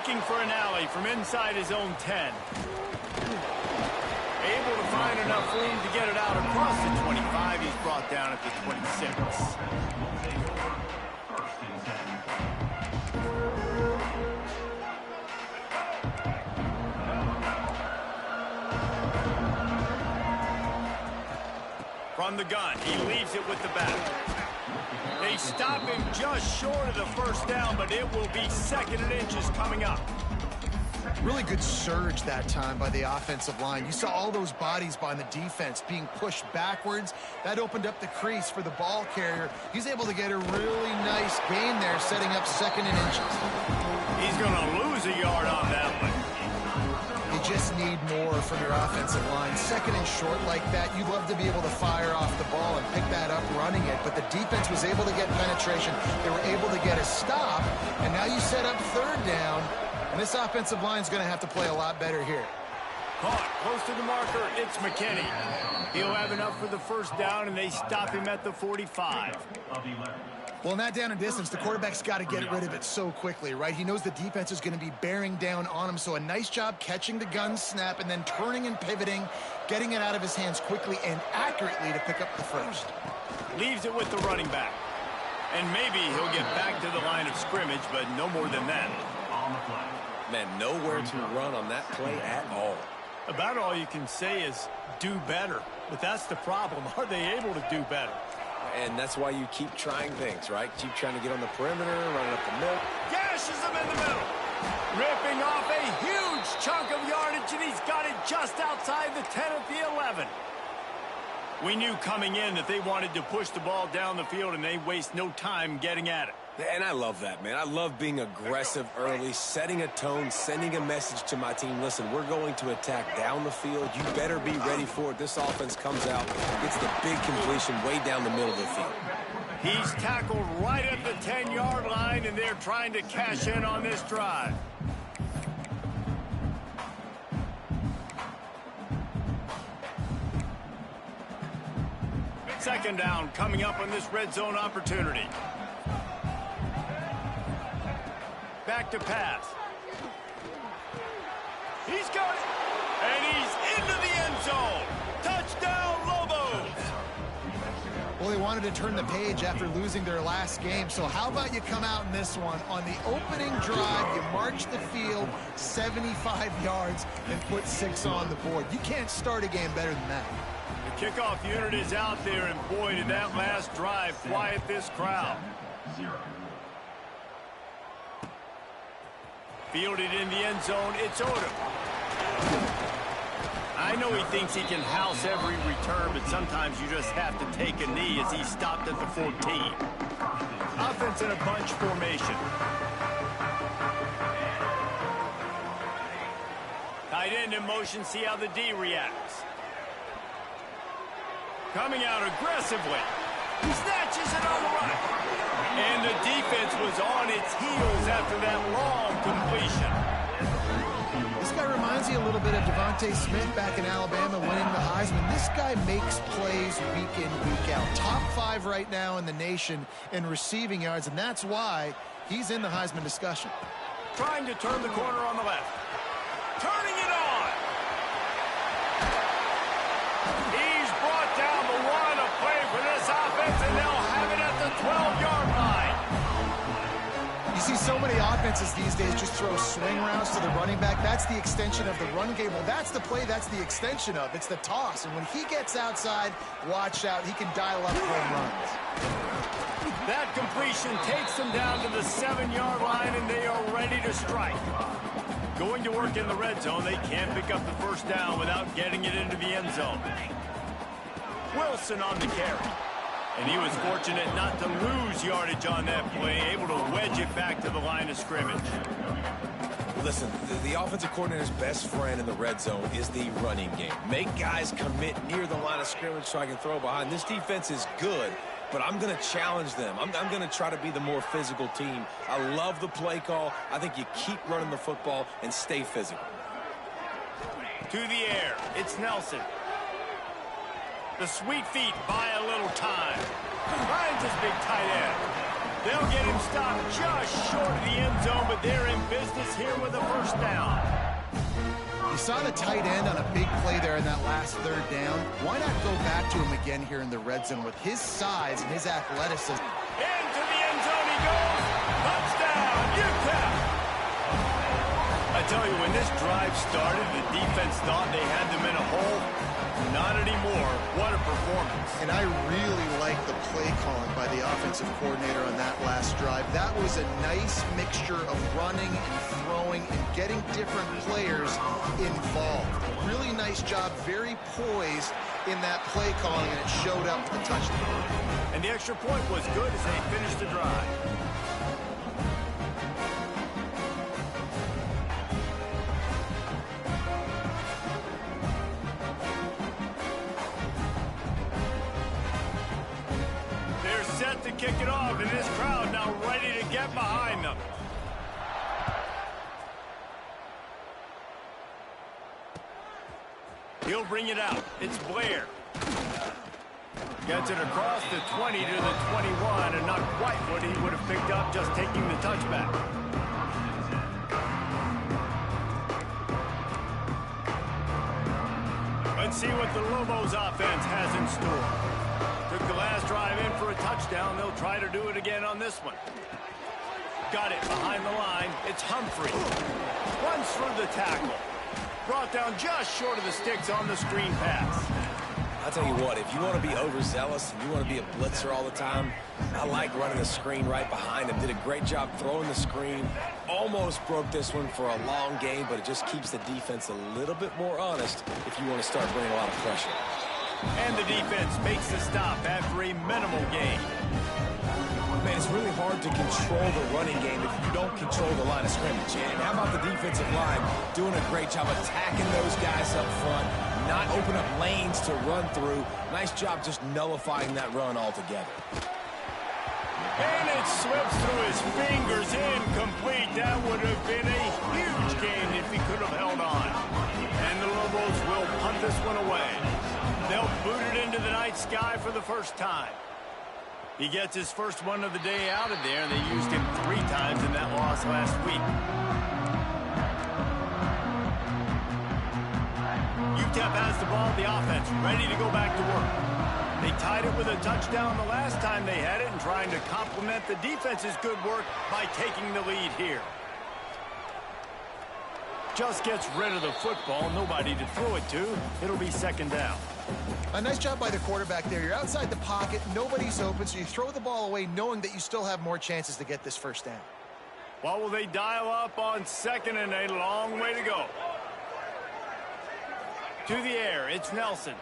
looking for an alley from inside his own 10. Able to find enough room to get it out across the 25. He's brought down at the 26. From the gun, he leaves it with the back. They stop him just short of the first down, but it will be 2nd and inches coming up. Really good surge that time by the offensive line. You saw all those bodies by the defense being pushed backwards. That opened up the crease for the ball carrier. He's able to get a really nice gain there, setting up 2nd and inches. He's going to lose a yard on that one. You just need more from your offensive line. 2nd and short like that, you'd love to be able to fire off the ball and pick that up running it, but the defense was able to get penetration. They were able to get a stop, and now you set up 3rd down, and this offensive line is going to have to play a lot better here. Caught close to the marker, it's McKinney. He'll have enough for the first down, and they stop him at the 45. Well, in that down and distance, the quarterback's got to get rid of it so quickly, right? He knows the defense is going to be bearing down on him, so a nice job catching the gun snap and then turning and pivoting, getting it out of his hands quickly and accurately to pick up the first. Leaves it with the running back. And maybe he'll get back to the line of scrimmage, but no more than that. Man, nowhere to run on that play at all. About all you can say is do better. But that's the problem. Are they able to do better? And that's why you keep trying things, right? Keep trying to get on the perimeter, running up the middle. Gashes him in the middle. Ripping off a huge chunk of yardage, and he's got it just outside the 10 at the 11. We knew coming in that they wanted to push the ball down the field, and they waste no time getting at it. And I love that, man. I love being aggressive early, setting a tone, sending a message to my team. Listen, we're going to attack down the field. You better be ready for it. This offense comes out, gets the big completion way down the middle of the field. He's tackled right at the 10-yard line, and they're trying to cash in on this drive. Second down coming up on this red zone opportunity. Back to pass. He's got it. And he's into the end zone. Touchdown, Lobos. Well, they wanted to turn the page after losing their last game, so how about you come out in this one? On the opening drive, you march the field 75 yards and put 6 on the board. You can't start a game better than that. The kickoff unit is out there, and boy, did that last drive quiet this crowd. Fielded in the end zone, it's Utep. I know he thinks he can house every return, but sometimes you just have to take a knee as he stopped at the 14. Offense in a bunch formation. Tight end in motion, see how the D reacts. Coming out aggressively. He snatches it on the run. And the defense was on its heels after that long completion. This guy reminds you a little bit of Devontae Smith back in Alabama winning the Heisman. This guy makes plays week in, week out. Top 5 right now in the nation in receiving yards, and that's why he's in the Heisman discussion. Trying to turn the corner on the left. Turning it on. He's brought down the one, a play for this offense, and they'll have it at the 12-yard line. You see so many offenses these days just throw swing routes to the running back. That's the extension of the run game. Well, that's the play that's the extension of. It's the toss. And when he gets outside, watch out. He can dial up home runs. That completion takes them down to the 7-yard line, and they are ready to strike. Going to work in the red zone, they can't pick up the first down without getting it into the end zone. Wilson on the carry. And he was fortunate not to lose yardage on that play, able to wedge it back to the line of scrimmage. Listen, the offensive coordinator's best friend in the red zone is the running game. Make guys commit near the line of scrimmage so I can throw behind. This defense is good, but I'm going to challenge them. I'm going to try to be the more physical team. I love the play call. I think you keep running the football and stay physical. To the air, it's Nelson. The sweet feet buy a little time. Finds his big tight end. They'll get him stopped just short of the end zone, but they're in business here with a first down. You saw the tight end on a big play there in that last third down. Why not go back to him again here in the red zone with his size and his athleticism? Into the end zone he goes. Touchdown, Utep. I tell you, when this drive started, the defense thought they had them in a hole. Not anymore. What a performance. And I really like the play calling by the offensive coordinator on that last drive. That was a nice mixture of running and throwing and getting different players involved. Really nice job, very poised in that play calling, and it showed up with the touchdown. And the extra point was good as they finished the drive. Set to kick it off, and this crowd now ready to get behind them. He'll bring it out. It's Blair. Gets it across the 20 to the 21, and not quite what he would have picked up just taking the touchback. Let's see what the Lobos offense has in store. Took the last drive in for a touchdown. They'll try to do it again on this one. Got it behind the line. It's Humphrey. Runs through the tackle. Brought down just short of the sticks on the screen pass. I'll tell you what, if you want to be overzealous and you want to be a blitzer all the time, I like running the screen right behind him. Did a great job throwing the screen. Almost broke this one for a long game, but it just keeps the defense a little bit more honest if you want to start bringing a lot of pressure. And the defense makes the stop after a minimal gain. Man, it's really hard to control the running game if you don't control the line of scrimmage. And how about the defensive line doing a great job attacking those guys up front, not open up lanes to run through. Nice job just nullifying that run altogether. And it slips through his fingers, incomplete. That would have been a huge gain if he could have held on. And the Lobos will punt this one away. They'll boot it into the night sky for the first time. He gets his first one of the day out of there, and they used him 3 times in that loss last week. Utep has the ball, the offense ready to go back to work. They tied it with a touchdown the last time they had it and trying to complement the defense's good work by taking the lead here. Just gets rid of the football, nobody to throw it to. It'll be second down. A nice job by the quarterback there. You're outside the pocket, nobody's open, so you throw the ball away knowing that you still have more chances to get this first down. Well, will they dial up on second and a long way to go? To the air, it's Nelson.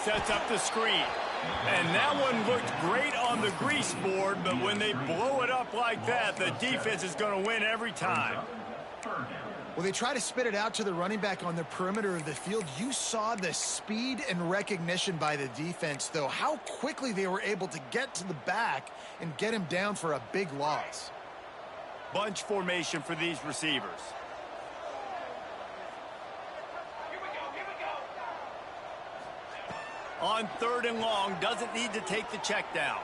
Sets up the screen. And that one looked great on the grease board, but when they blow it up like that, the defense is going to win every time. Well, they try to spit it out to the running back on the perimeter of the field. You saw the speed and recognition by the defense, though. How quickly they were able to get to the back and get him down for a big loss. Bunch formation for these receivers. On 3rd and long, doesn't need to take the check down.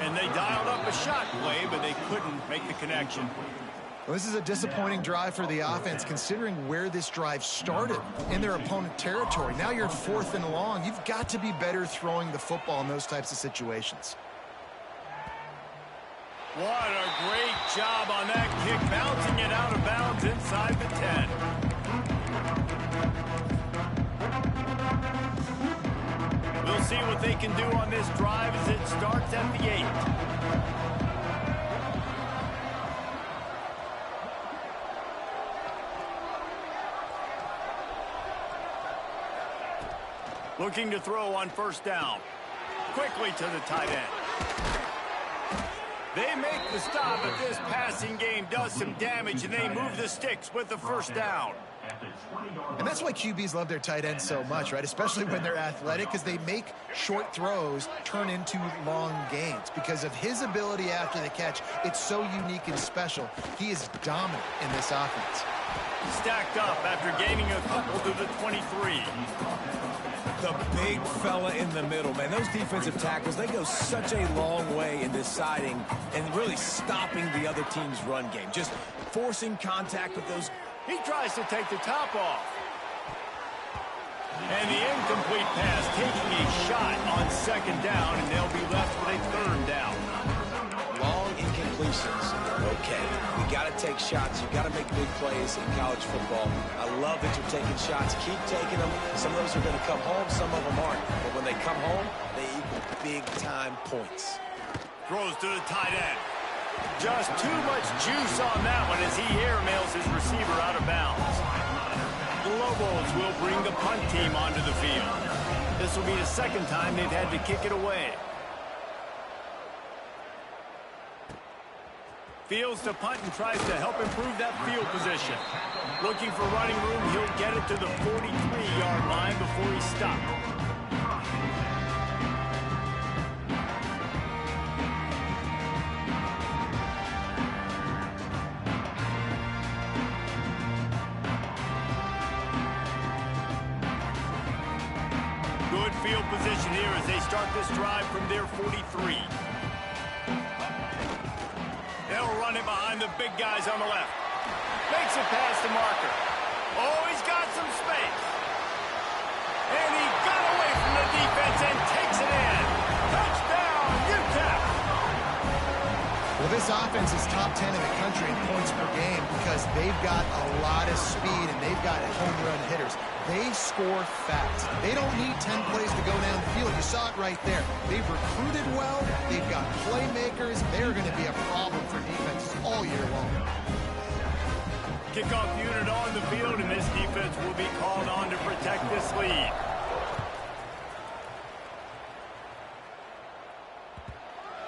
And they dialed up a shot play, but they couldn't make the connection. Well, this is a disappointing drive for the offense, considering where this drive started in their opponent territory. Now you're 4th and long. You've got to be better throwing the football in those types of situations. What a great job on that kick, bouncing it out of bounds inside the 10. We'll see what they can do on this drive as it starts at the 8. Looking to throw on 1st down. Quickly to the tight end. They make the stop, but this passing game does some damage, and they move the sticks with the 1st down. And that's why QBs love their tight ends so much, right? Especially when they're athletic, because they make short throws turn into long gains. Because of his ability after the catch, it's so unique and special. He is dominant in this offense. Stacked up after gaining a couple to the 23. The big fella in the middle, man. Those defensive tackles, they go such a long way in deciding and really stopping the other team's run game. Just forcing contact with those. He tries to take the top off. And the incomplete pass taking a shot on second down, and they'll be left with a third down. Long incompletions. Okay, we got to take shots. You got to make big plays in college football. I love that you're taking shots. Keep taking them. Some of those are going to come home. Some of them aren't. But when they come home, they equal big-time points. Throws to the tight end. Just too much juice on that one as he airmails his receiver out of bounds. The Lobos will bring the punt team onto the field. This will be the second time they've had to kick it away. Fields to punt and tries to help improve that field position. Looking for running room, he'll get it to the 43-yard line before he stops. Good field position here as they start this drive from their 43. They'll run it behind the big guys on the left. Makes it past the marker. Oh, he's got some space. And he got away from the defense and takes it in. Touchdown, Utep. Well, this offense is top 10 in the country in points per game because they've got a lot of speed and they've got home run hitters. They score fast. They don't need 10 plays to go down the field. You saw it right there. They've recruited well. They've got playmakers. They're going to be a problem for defenses all year long. Kickoff unit on the field, and this defense will be called on to protect this lead.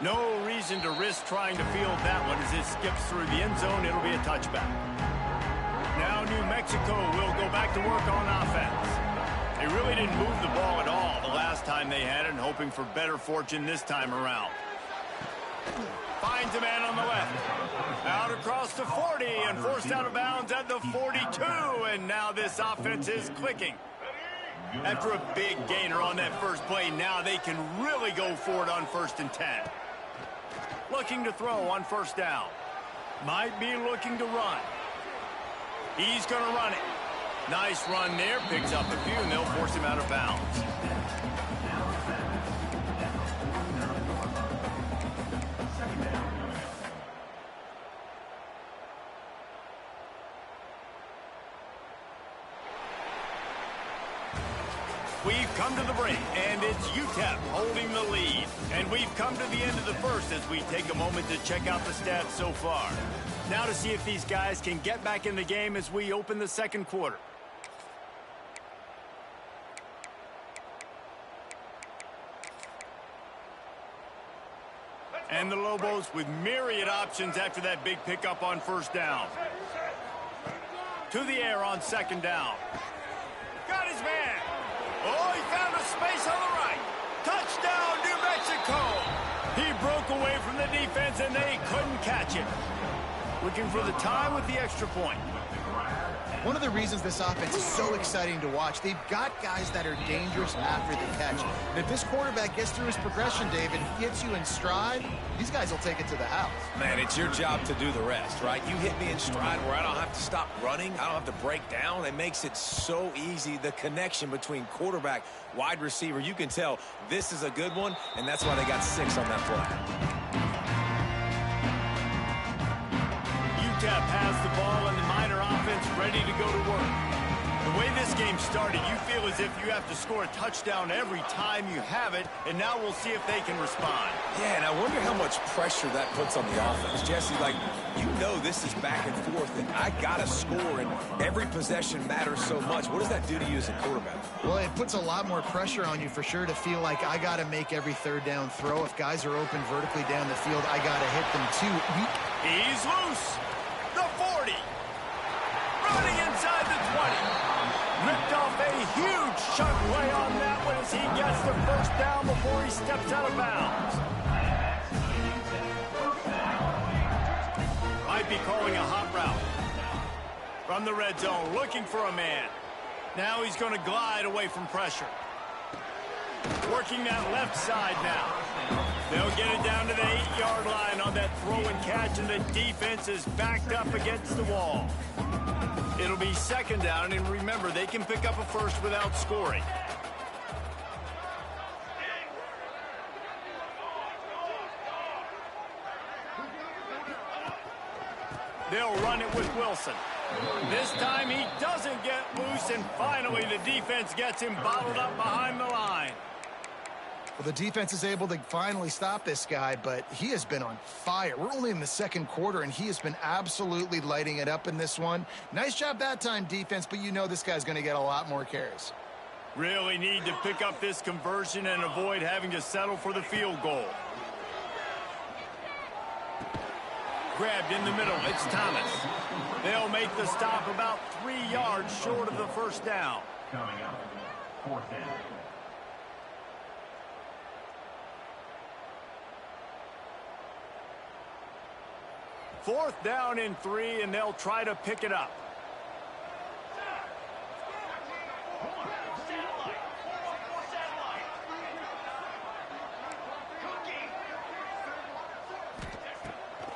No reason to risk trying to field that one as it skips through the end zone. It'll be a touchback. Now New Mexico will go back to work on offense. They really didn't move the ball at all the last time they had it, and hoping for better fortune this time around. Finds a man on the left. Out across the 40 and forced out of bounds at the 42. And now this offense is clicking. After a big gainer on that first play, now they can really go for it on 1st and 10. Looking to throw on 1st down. Might be looking to run. He's going to run it. Nice run there. Picks up a few, and they'll force him out of bounds. We've come to the break, and it's Utep holding the lead. And we've come to the end of the first as we take a moment to check out the stats so far. Now to see if these guys can get back in the game as we open the second quarter. And the Lobos with myriad options after that big pickup on 1st down. To the air on 2nd down. Got his man. Oh, he found a space on the right. Touchdown, New Mexico. He broke away from the defense, and they couldn't catch it. Looking for the tie with the extra point. One of the reasons this offense is so exciting to watch, they've got guys that are dangerous after the catch. And if this quarterback gets through his progression, David, he gets you in stride, these guys will take it to the house. Man, it's your job to do the rest, right? You hit me in stride where I don't have to stop running. I don't have to break down. It makes it so easy. The connection between quarterback, wide receiver, you can tell this is a good one, and that's why they got 6 on that play. Utep has the ball and the Miner offense ready to go to work. The way this game started, you feel as if you have to score a touchdown every time you have it, and now we'll see if they can respond. Yeah, and I wonder how much pressure that puts on the offense. Jesse, like, you know this is back and forth, and I got to score, and every possession matters so much. What does that do to you as a quarterback? Well, it puts a lot more pressure on you for sure to feel like I got to make every 3rd down throw. If guys are open vertically down the field, I got to hit them too. He's loose. The 40. Running inside the 20. Ripped off a huge chunk play on that one as he gets the 1st down before he steps out of bounds. Might be calling a hot route. From the red zone, looking for a man. Now he's going to glide away from pressure. Working that left side now. They'll get it down to the 8-yard line on that throw and catch, and the defense is backed up against the wall. It'll be second down, and remember, they can pick up a first without scoring. They'll run it with Wilson. This time he doesn't get loose, and finally the defense gets him bottled up behind the line. Well, the defense is able to finally stop this guy, but he has been on fire. We're only in the second quarter, and he has been absolutely lighting it up in this one. Nice job that time, defense, but you know this guy's going to get a lot more carries. Really need to pick up this conversion and avoid having to settle for the field goal. Grabbed in the middle, it's Thomas. They'll make the stop about 3 yards short of the first down. Coming up, fourth down. Fourth down and 3, and they'll try to pick it up.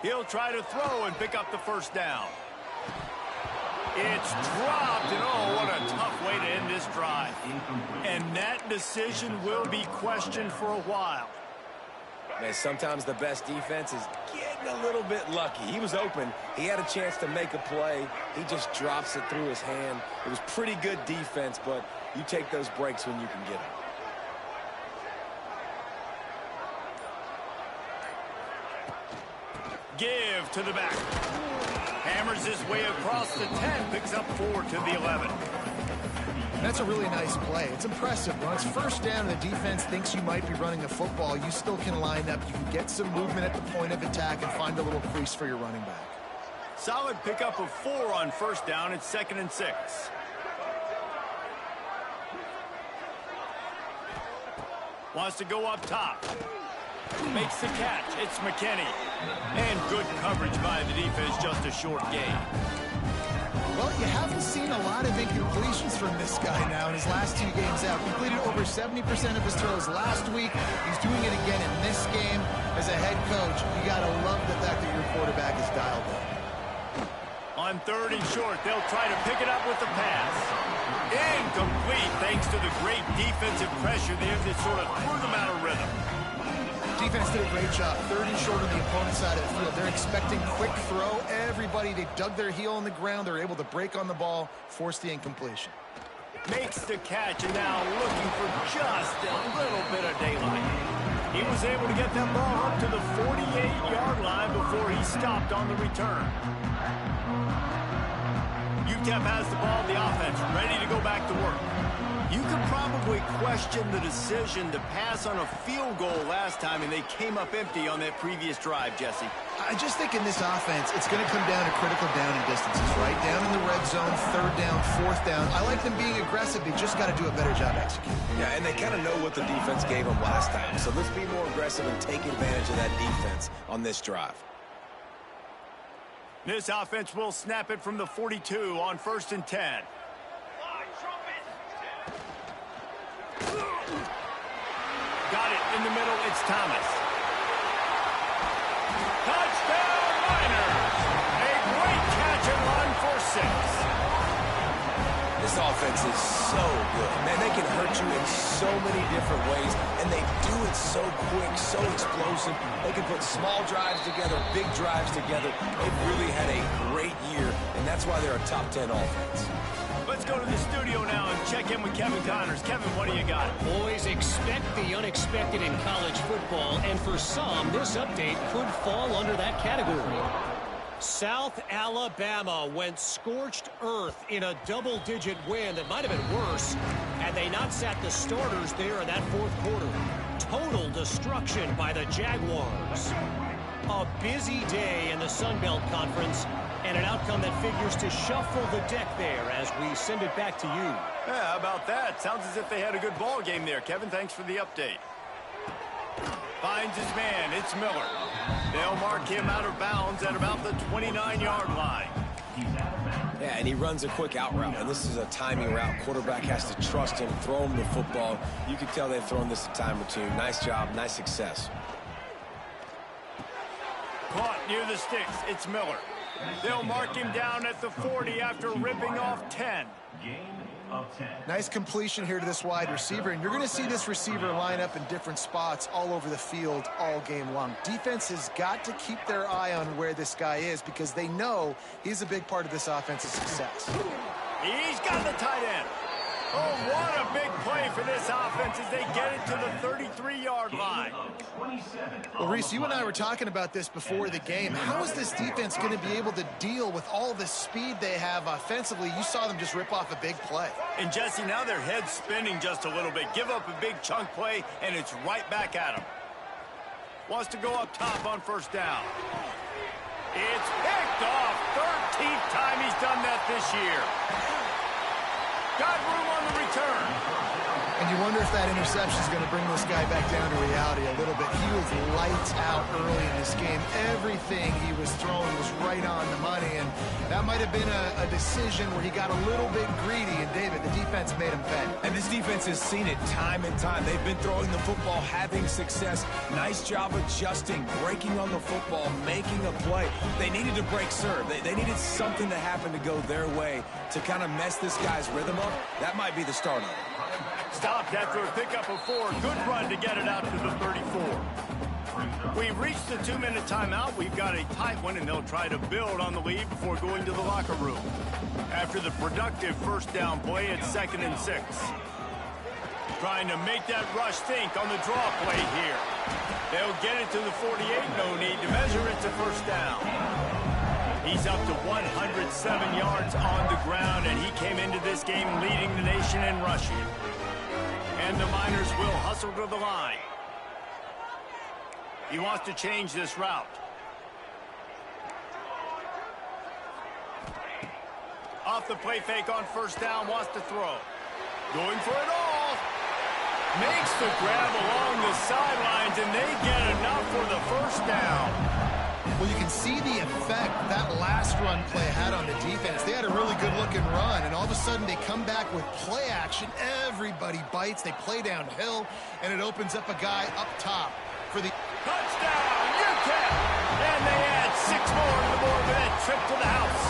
He'll try to throw and pick up the first down. It's dropped, and oh, what a tough way to end this drive. And that decision will be questioned for a while. Man, sometimes the best defense is getting a little bit lucky. He was open. He had a chance to make a play. He just drops it through his hand. It was pretty good defense, but you take those breaks when you can get them. Give to the back. Hammers his way across the 10, picks up 4 to the 11. That's a really nice play. It's impressive. When it's first down and the defense thinks you might be running a football, you still can line up. You can get some movement at the point of attack and find a little crease for your running back. Solid pickup of 4 on first down. It's 2nd and 6. Wants to go up top. Makes the catch. It's McKinney. And good coverage by the defense, just a short gain. Well, you haven't seen a lot of incompletions from this guy now in his last 2 games out. Completed over 70% of his throws last week. He's doing it again in this game. As a head coach, you got to love the fact that your quarterback is dialed in. On 3rd and short, they'll try to pick it up with the pass. Incomplete, thanks to the great defensive pressure there that sort of threw them out of rhythm. Defense did a great job. 3rd and short on the opponent's side of the field. They're expecting quick throw. Everybody, they dug their heel on the ground. They're able to break on the ball, force the incompletion. Makes the catch, and now looking for just a little bit of daylight. He was able to get that ball up to the 48-yard line before he stopped on the return. Utep has the ball, the offense ready to go back to work. You could probably question the decision to pass on a field goal last time, and they came up empty on that previous drive, Jesse. I just think in this offense, it's going to come down to critical down and distances, right? Down in the red zone, 3rd down, 4th down. I like them being aggressive. They just got to do a better job executing. Yeah, and they kind of know what the defense gave them last time. So let's be more aggressive and take advantage of that defense on this drive. This offense will snap it from the 42 on 1st and 10. Got it in the middle. It's Thomas. Touchdown, Niners! A great catch and run for 6. This offense is so good. Man, they can hurt you in so many different ways, and they do it so quick, so explosive. They can put small drives together, big drives together. They've really had a great year, and that's why they're a top 10 offense. Let's go to the studio now and check in with Kevin Connors. Kevin, what do you got? Boys, expect the unexpected in college football, and for some, this update could fall under that category. South Alabama went scorched earth in a double-digit win that might have been worse had they not sat the starters there in that 4th quarter. Total destruction by the Jaguars. A busy day in the Sun Belt Conference, and an outcome that figures to shuffle the deck there as we send it back to you. Yeah, how about that? Sounds as if they had a good ball game there. Kevin, thanks for the update. Finds his man. It's Miller. They'll mark him out of bounds at about the 29-yard line. He's out of bounds. Yeah, and he runs a quick out route, and this is a timing route. Quarterback has to trust him, throw him the football. You can tell they've thrown this a time or two. Nice job, nice success. Caught near the sticks. It's Miller. They'll mark him down at the 40 after ripping off 10. Gain of 10. Nice completion here to this wide receiver, and you're going to see this receiver line up in different spots all over the field all game long. Defense has got to keep their eye on where this guy is because they know he's a big part of this offense's success. He's got the tight end. Oh, what a big play for this offense as they get it to the 33-yard line. Well, Reese, you and I were talking about this before the game. How is this defense going to be able to deal with all the speed they have offensively? You saw them just rip off a big play. And, Jesse, now their head's spinning just a little bit. Give up a big chunk play, and it's right back at them. Wants to go up top on first down. It's picked off. 13th time he's done that this year. Got room on the return. And you wonder if that interception is going to bring this guy back down to reality a little bit. He was lights out early in this game. Everything he was throwing was right on the money, and that might have been a decision where he got a little bit greedy, and David, the defense made him pay. And this defense has seen it time and time. They've been throwing the football, having success. Nice job adjusting, breaking on the football, making a play. They needed to break serve. They needed something to happen to go their way to kind of mess this guy's rhythm up. That might be the start of it. Stopped after a pickup of 4. Good run to get it out to the 34. We've reached the 2-minute timeout. We've got a tight one, and they'll try to build on the lead before going to the locker room. After the productive first down play, it's 2nd and 6. Trying to make that rush think on the draw play here. They'll get it to the 48. No need to measure. It's a first down. He's up to 107 yards on the ground, and he came into this game leading the nation in rushing. And the Miners will hustle to the line. He wants to change this route. Off the play fake on first down, wants to throw. Going for it all. Makes the grab along the sidelines, and they get enough for the first down. Well, you can see the effect that last run play had on the defense. They had a really good-looking run, and all of a sudden they come back with play action. Everybody bites. They play downhill, and it opens up a guy up top for the touchdown, Utep! And they add 6 more to the board with that trip to the house.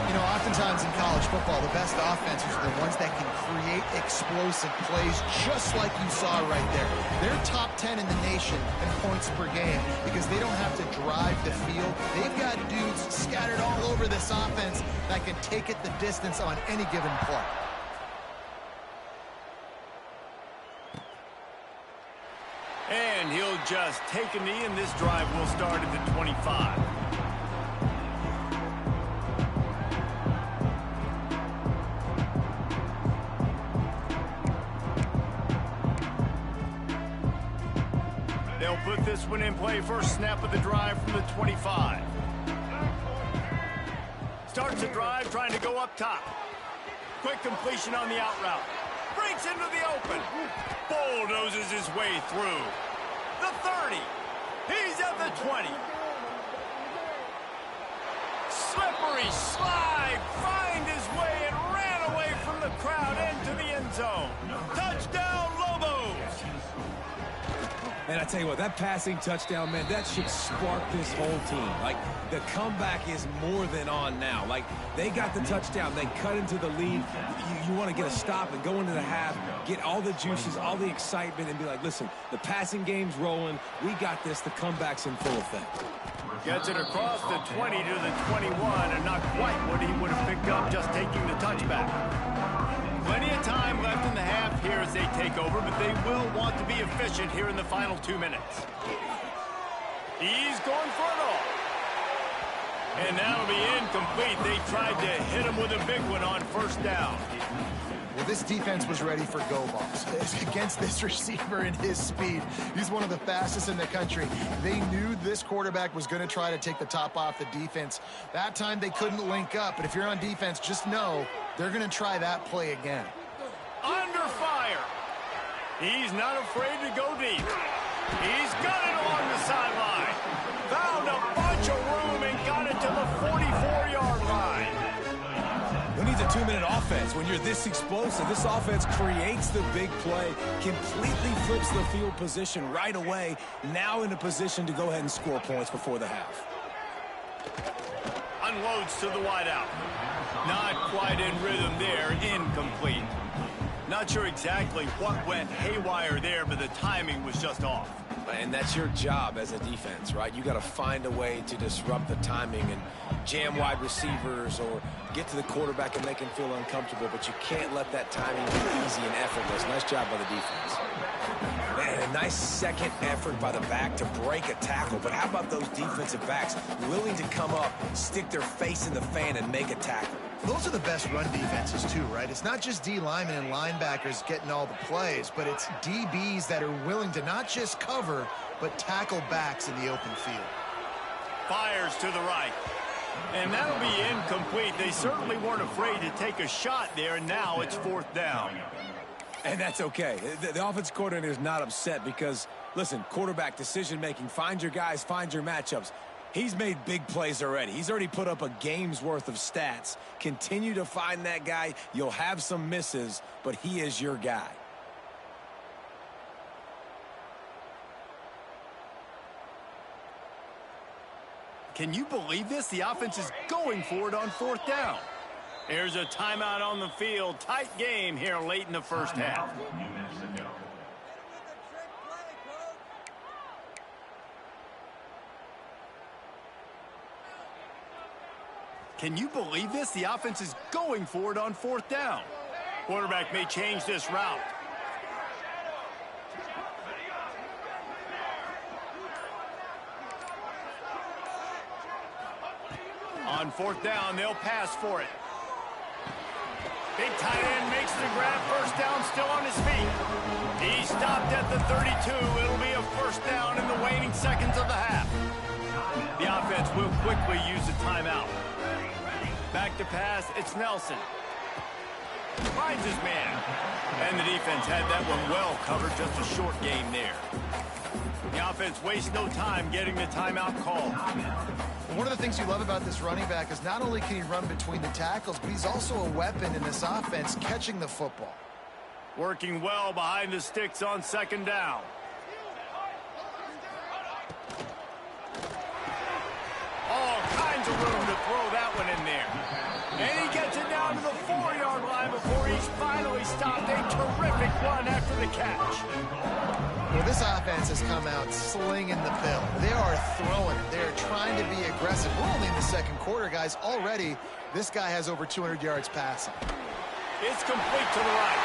You know, oftentimes in college football, the best offenses are the ones that can create explosive plays just like you saw right there. They're top 10 in the nation in points per game because they don't have to drive the field. They've got dudes scattered all over this offense that can take it the distance on any given play. And he'll just take a knee, and this drive will start at the 25. They'll put this one in play. First snap of the drive from the 25. Starts the drive trying to go up top. Quick completion on the out route. Breaks into the open. Bulldozes his way through. The 30. He's at the 20. Slippery slide. Find his way and ran away from the crowd into the end zone. Touchdown, Lobos. And I tell you what, that passing touchdown, man, that should spark this whole team. Like, the comeback is more than on now. Like, they got the touchdown. They cut into the lead. You want to get a stop and go into the half, get all the juices, all the excitement, and be like, listen, the passing game's rolling. We got this. The comeback's in full effect. Gets it across the 20 to the 21, and not quite what he would have picked up just taking the touchback. Plenty of time left in the half here as they take over, but they will want to be efficient here in the final 2 minutes. He's going for it all. And that'll be incomplete. They tried to hit him with a big one on first down. Well, this defense was ready for go balls against this receiver and his speed. He's one of the fastest in the country. They knew this quarterback was going to try to take the top off the defense. That time they couldn't link up, but if you're on defense, just know they're going to try that play again. Under fire. He's not afraid to go deep. He's got it along the sideline. Found a bunch of room and got it to the 44-yard line. 2-minute offense. When you're this explosive, this offense creates the big play, completely flips the field position right away, now in a position to go ahead and score points before the half. Unloads to the wideout. Not quite in rhythm there. Incomplete. Not sure exactly what went haywire there, but the timing was just off. And that's your job as a defense, right? You got to find a way to disrupt the timing and jam wide receivers or get to the quarterback and make him feel uncomfortable, but you can't let that timing be easy and effortless. Nice job by the defense. Man, a nice second effort by the back to break a tackle, but how about those defensive backs willing to come up, stick their face in the fan, and make a tackle? Those are the best run defenses too, right? It's not just D linemen and linebackers getting all the plays, but it's DBs that are willing to not just cover, but tackle backs in the open field. Fires to the right. And that'll be incomplete. They certainly weren't afraid to take a shot there, and now it's 4th down. And that's okay. The offense coordinator is not upset because, listen, quarterback decision-making, find your guys, find your matchups. He's made big plays already. He's already put up a game's worth of stats. Continue to find that guy. You'll have some misses, but he is your guy. Can you believe this? The offense is going for it on 4th down. There's a timeout on the field. Tight game here late in the first half. Can you believe this? The offense is going for it on 4th down. Quarterback may change this route. On 4th down, they'll pass for it. Big tight end makes the grab. First down, still on his feet. He stopped at the 32. It'll be a first down in the waning seconds of the half. The offense will quickly use a timeout. Back to pass, it's Nelson. Finds his man. And the defense had that one well covered, just a short game there. The offense wastes no time getting the timeout called. One of the things you love about this running back is not only can he run between the tackles, but he's also a weapon in this offense catching the football. Working well behind the sticks on 2nd down. All kinds of room to throw that one in there. And he gets it down to the 4-yard line before he's finally stopped. A terrific run after the catch. Well, this offense has come out slinging the pill. They are throwing it. They're trying to be aggressive. We're only in the 2nd quarter, guys. Already, this guy has over 200 yards passing. It's complete to the right.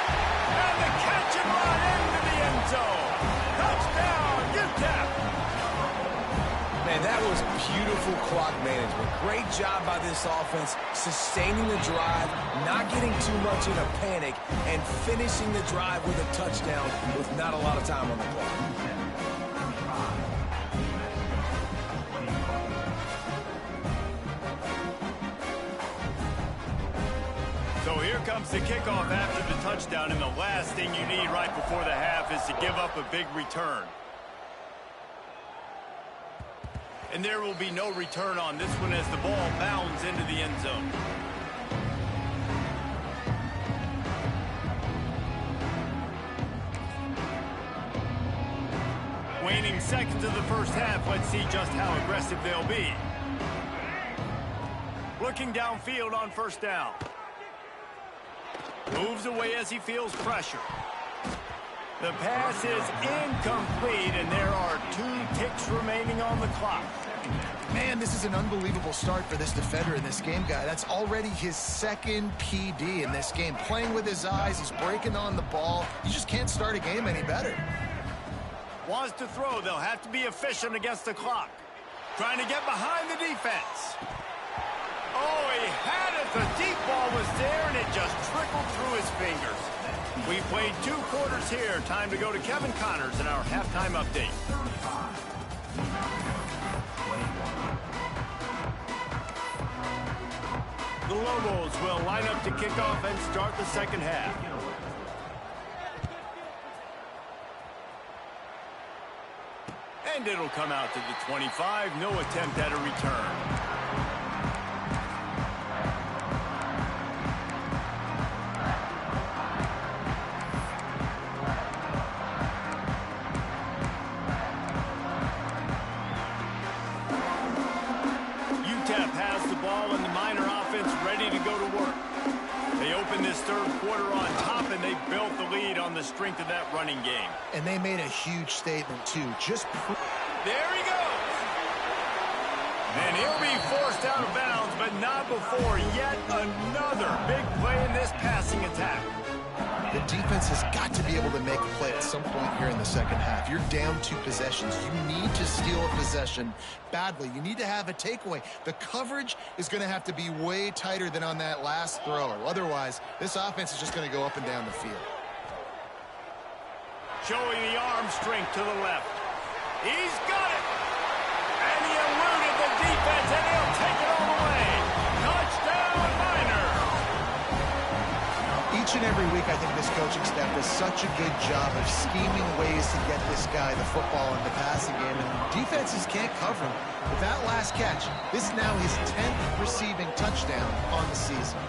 And the catch and run into the end zone. Touchdown, Utep. Man, that was beautiful clock management. Great job by this offense, sustaining the drive, not getting too much in a panic, and finishing the drive with a touchdown with not a lot of time on the clock. So here comes the kickoff after the touchdown, and the last thing you need right before the half is to give up a big return. And there will be no return on this one as the ball bounds into the end zone. Waning seconds of the first half. Let's see just how aggressive they'll be. Looking downfield on 1st down. Moves away as he feels pressure. The pass is incomplete, and there are 2 ticks remaining on the clock. Man, this is an unbelievable start for this defender in this game, guy. That's already his 2nd PD in this game. Playing with his eyes, he's breaking on the ball. You just can't start a game any better. Wants to throw. They'll have to be efficient against the clock. Trying to get behind the defense. Oh, he had it. The deep ball was there, and it just trickled through his fingers. We played 2 quarters here. Time to go to Kevin Connors in our halftime update. The Lobos will line up to kick off and start the 2nd half. And it'll come out to the 25. No attempt at a return. third quarter on top, and they built the lead on the strength of that running game. And they made a huge statement, too. There he goes. And he'll be forced out of bounds, but not before yet another big play in this passing attack. The defense has got to be able to make a play at some point here in the second half. You're down 2 possessions. You need to steal a possession badly. You need to have a takeaway. The coverage is going to have to be way tighter than on that last throw. Otherwise, this offense is just going to go up and down the field. Showing the arm strength to the left. He's got it. And he eluded the defense, and he'll take it all the way. Touchdown, Miners. Each and every week, I think this coaching staff does such a good job of scheming ways to get this guy the football in the passing game, and defenses can't cover him. With that last catch, this is now his 10th receiving touchdown on the season.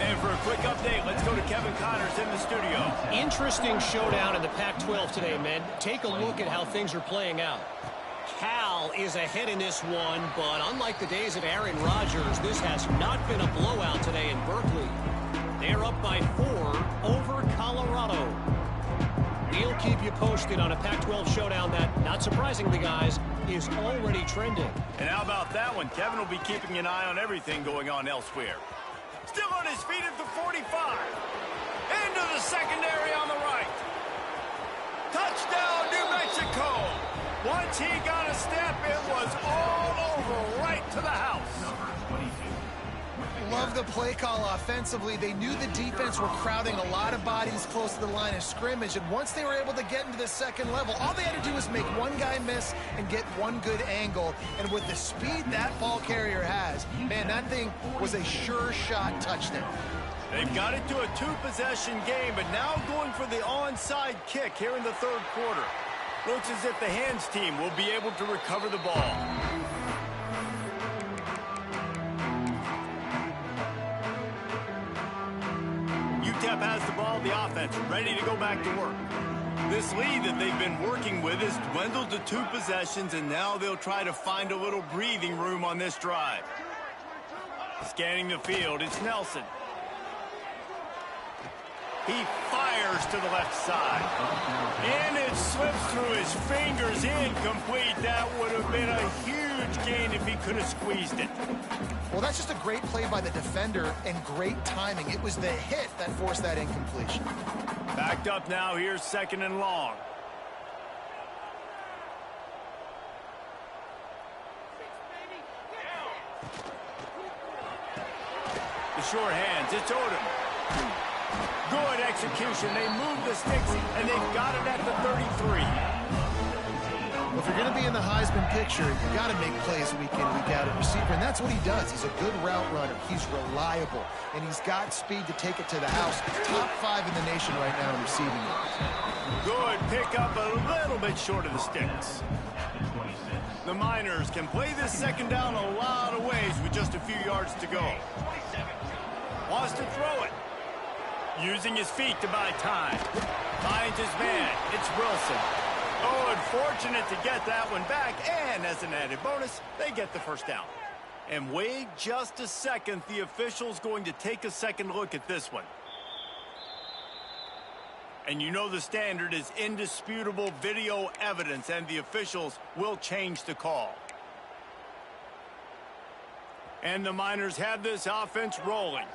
And for a quick update, let's go to Kevin Connors in the studio. Interesting showdown in the Pac-12 today, men. Take a look at how things are playing out. Cal is ahead in this one, but unlike the days of Aaron Rodgers, this has not been a blowout today in Berkeley. They're up by 4 over Colorado. We'll keep you posted on a Pac-12 showdown that, not surprisingly, guys, is already trending. And how about that one? Kevin will be keeping an eye on everything going on elsewhere. Still on his feet at the 45. Into the secondary on the right. Touchdown, New Mexico. Once he got a step, it was all over right to the house. Love the play call offensively. They knew the defense were crowding a lot of bodies close to the line of scrimmage, and once they were able to get into the second level, all they had to do was make one guy miss and get one good angle. And with the speed that ball carrier has, man, that thing was a sure shot touchdown. They've got it to a 2-possession game, but now going for the onside kick here in the third quarter. Looks as if the hands team will be able to recover the ball. Utep has the ball, the offense ready to go back to work. This lead that they've been working with has dwindled to 2 possessions, and now they'll try to find a little breathing room on this drive. Scanning the field, it's Nelson. He fires to the left side. And it slips through his fingers, incomplete. That would have been a huge gain if he could have squeezed it. Well, that's just a great play by the defender and great timing. It was the hit that forced that incompletion. Backed up now, here's 2nd and long. The short hands, it's Odom. Good execution. They move the sticks, and they've got it at the 33. Well, if you're going to be in the Heisman picture, you got to make plays week in, week out at receiver, and that's what he does. He's a good route runner. He's reliable, and he's got speed to take it to the house. Top 5 in the nation right now in receiving yards. Good pickup, a little bit short of the sticks. The Miners can play this second down a lot of ways with just a few yards to go. Wants to throw it. Using his feet to buy time. Finds his man. It's Wilson. Oh, unfortunate to get that one back. And as an added bonus, they get the first down. And wait just a second. The official's going to take a second look at this one. And you know the standard is indisputable video evidence, and the officials will change the call. And the Miners have this offense rolling.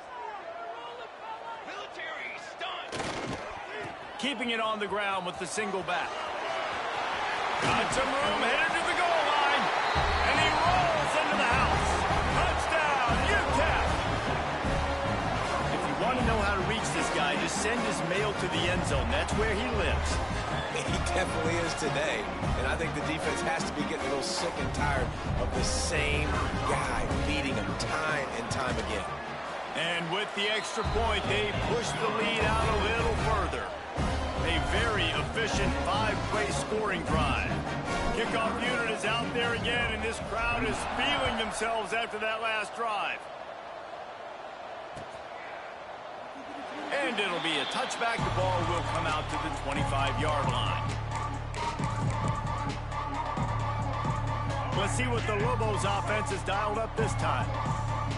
Keeping it on the ground with the single back. Got some room, headed to the goal line. And he rolls into the house. Touchdown, Utep! If you want to know how to reach this guy, just send his mail to the end zone. That's where he lives. He definitely is today. And I think the defense has to be getting a little sick and tired of the same guy beating him time and time again. And with the extra point, they push the lead out a little further. A very efficient 5-play scoring drive. Kickoff unit is out there again, and this crowd is feeling themselves after that last drive. And it'll be a touchback. The ball will come out to the 25-yard line. Let's see what the Lobos offense has dialed up this time.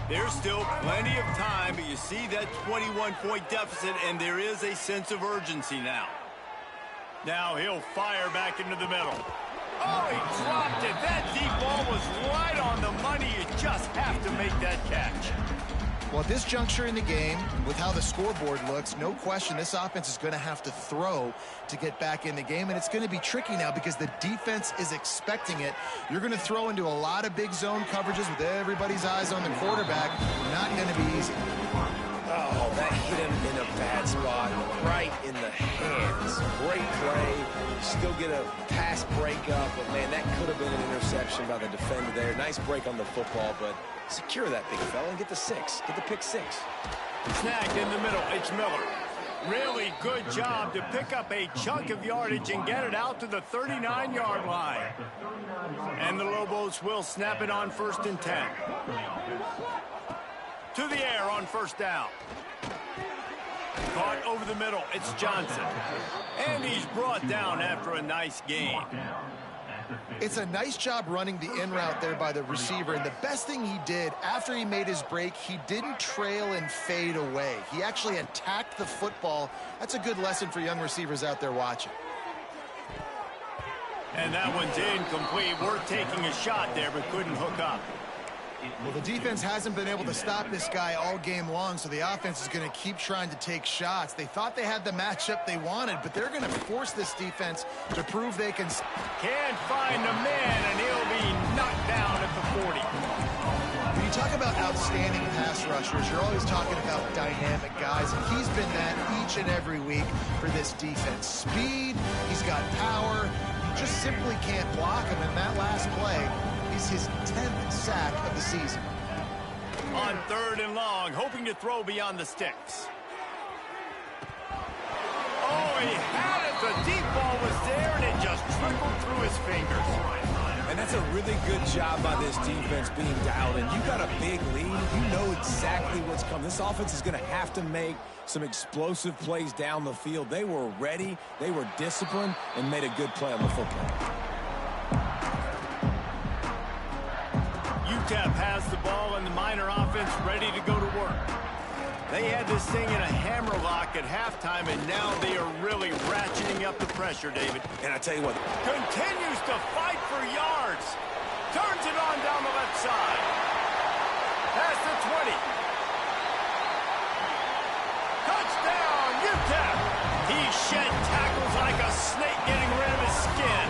There's still plenty of time, but you see that 21-point deficit, and there is a sense of urgency now. Now he'll fire back into the middle. Oh, he dropped it. That deep ball was right on the money. You just have to make that catch. Well, at this juncture in the game, with how the scoreboard looks, no question this offense is going to have to throw to get back in the game, and it's going to be tricky now because the defense is expecting it. You're going to throw into a lot of big zone coverages with everybody's eyes on the quarterback. Not going to be easy. Oh, that hit him in a bad spot, right in the hands. Great play. Still get a pass breakup, but, man, that could have been an interception by the defender there. Nice break on the football, but secure that big fella and get the 6. Get the pick 6. Snagged in the middle. It's Miller. Really good job to pick up a chunk of yardage and get it out to the 39-yard line. And the Lobos will snap it on 1st and 10. To the air on 1st down. Caught over the middle. It's Johnson. And he's brought down after a nice gain. It's a nice job running the in route there by the receiver, and the best thing he did after he made his break, he didn't trail and fade away. He actually attacked the football. That's a good lesson for young receivers out there watching. And that one's incomplete. We're taking a shot there, but couldn't hook up. Well, the defense hasn't been able to stop this guy all game long, so the offense is going to keep trying to take shots. They thought they had the matchup they wanted, but they're going to force this defense to prove they can. Can't find the man, and he'll be knocked down at the 40. When you talk about outstanding pass rushers, you're always talking about dynamic guys, and he's been that each and every week for this defense. Speed, he's got power, you just simply can't block him, and that last play is his 10th sack of the season. On 3rd and long, hoping to throw beyond the sticks. Oh, he had it. The deep ball was there, and it just trickled through his fingers. And that's a really good job by this defense being dialed in. You got a big lead. You know exactly what's coming. This offense is going to have to make some explosive plays down the field. They were ready, they were disciplined, and made a good play on the football. Utep has the ball and the Miner offense ready to go to work. They had this thing in a hammerlock at halftime, and now they are really ratcheting up the pressure, David. And I tell you what, continues to fight for yards. Turns it on down the left side. Past the 20. Touchdown, Utep. He shed tackles like a snake getting rid of his skin.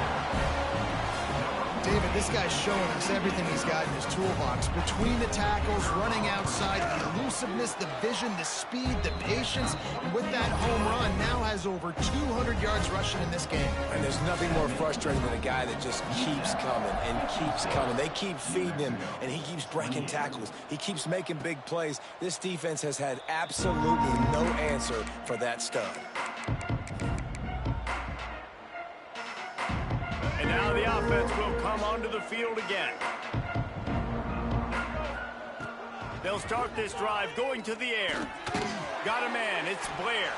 David, this guy's showing us everything he's got in his toolbox. Between the tackles, running outside, the elusiveness, the vision, the speed, the patience. And with that home run, now has over 200 yards rushing in this game. And there's nothing more frustrating than a guy that just keeps coming and keeps coming. They keep feeding him, and he keeps breaking tackles. He keeps making big plays. This defense has had absolutely no answer for that stud. And now the offense will come onto the field again. They'll start this drive going to the air. Got a man, it's Blair.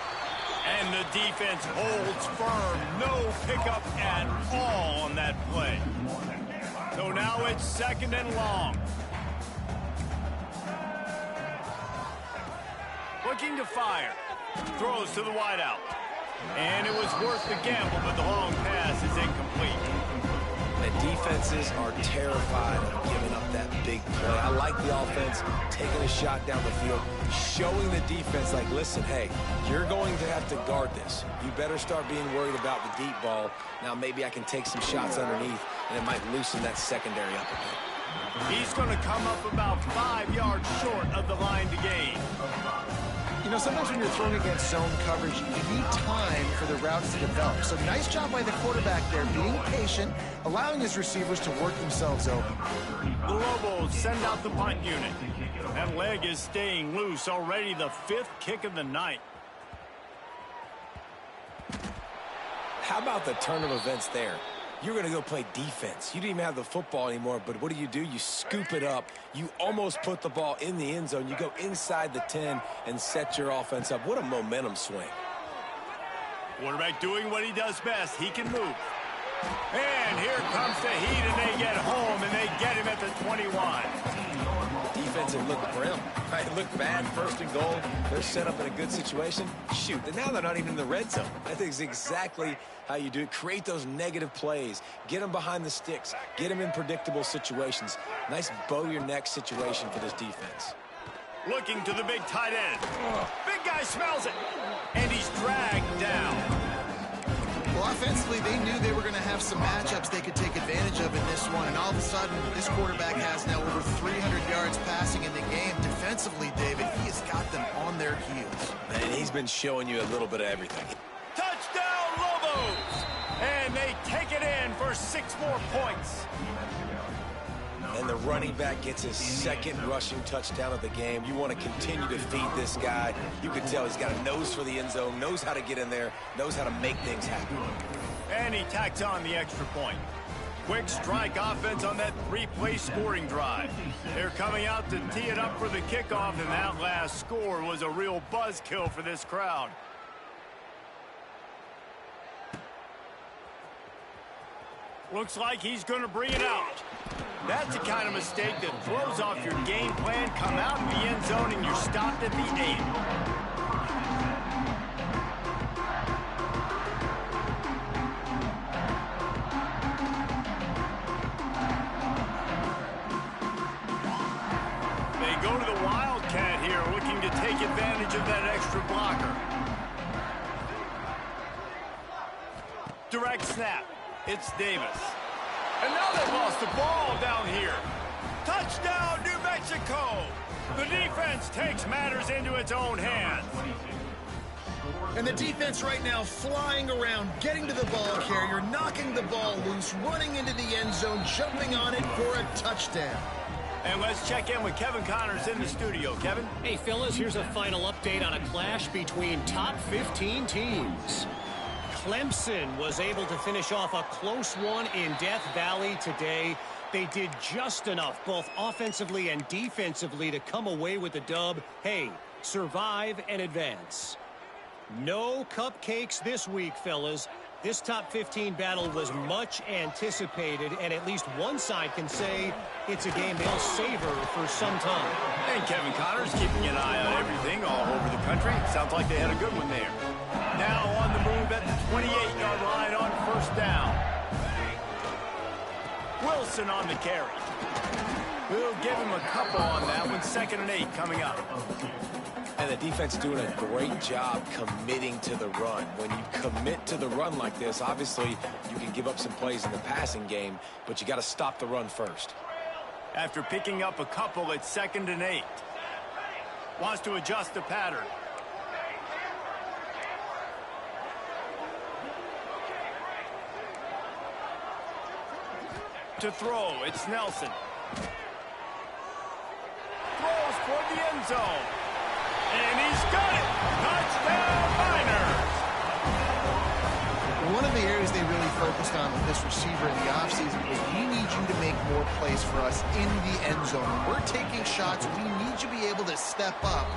And the defense holds firm. No pickup at all on that play. So now it's 2nd and long. Looking to fire. Throws to the wideout. And it was worth the gamble, but the long pass is incomplete. The defenses are terrified of giving up that big play. I like the offense taking a shot down the field, showing the defense, like, listen, hey, you're going to have to guard this. You better start being worried about the deep ball. Now maybe I can take some shots underneath, and it might loosen that secondary up a bit. He's going to come up about 5 yards short of the line to gain. You know, sometimes when you're throwing against zone coverage, you need time for the routes to develop. So nice job by the quarterback there, being patient, allowing his receivers to work themselves open. The Lobos send out the punt unit. That leg is staying loose, already the 5th kick of the night. How about the turn of events there? You're going to go play defense. You didn't even have the football anymore, but what do? You scoop it up. You almost put the ball in the end zone. You go inside the 10 and set your offense up. What a momentum swing. Quarterback doing what he does best. He can move. And here comes the heat, and they get home, and they get him at the 21. Defense had looked grim. Right? It looked bad, first and goal. They're set up in a good situation. Shoot, and now they're not even in the red zone. I think it's exactly how you do it. Create those negative plays. Get them behind the sticks. Get them in predictable situations. Nice bow-your-neck situation for this defense. Looking to the big tight end. Big guy smells it, and he's dragged down. Well, offensively, they knew they were going to have some matchups they could take advantage of in this one, and all of a sudden, this quarterback has now over 300 yards passing in the game. Defensively, David, he has got them on their heels. And he's been showing you a little bit of everything. Touchdown, Lobos! And they take it in for 6 more points. And the running back gets his second rushing touchdown of the game. You want to continue to feed this guy. You can tell he's got a nose for the end zone, knows how to get in there, knows how to make things happen. And he tacks on the extra point. Quick strike offense on that 3-play scoring drive. They're coming out to tee it up for the kickoff, and that last score was a real buzzkill for this crowd. Looks like he's going to bring it out. That's the kind of mistake that throws off your game plan. Come out in the end zone and you're stopped at the 8. They go to the Wildcat here, looking to take advantage of that extra blocker. Direct snap. It's Davis. And now they've lost the ball down here. Touchdown, New Mexico! The defense takes matters into its own hands. And the defense right now flying around, getting to the ball carrier, knocking the ball loose, running into the end zone, jumping on it for a touchdown. And let's check in with Kevin Connors in the studio. Kevin? Hey, fellas, here's a final update on a clash between top 15 teams. Clemson was able to finish off a close one in Death Valley today. They did just enough, both offensively and defensively, to come away with the dub. Hey, survive and advance. No cupcakes this week, fellas. This top 15 battle was much anticipated, and at least one side can say it's a game they'll savor for some time. And Kevin Connors keeping an eye on everything all over the country. Sounds like they had a good one there. Now on the move at the 28-yard line on first down. Wilson on the carry. We'll give him a couple on that one. 2nd and 8 coming up. And the defense doing a great job committing to the run. When you commit to the run like this, obviously you can give up some plays in the passing game, but you got to stop the run first. After picking up a couple, it's 2nd and 8. Wants to adjust the pattern. To throw, it's Nelson. Throws toward the end zone. And he's got it! Touchdown, Niners! One of the areas they really focused on with this receiver in the offseason was, we need you to make more plays for us in the end zone. When we're taking shots, we need you to be able to step up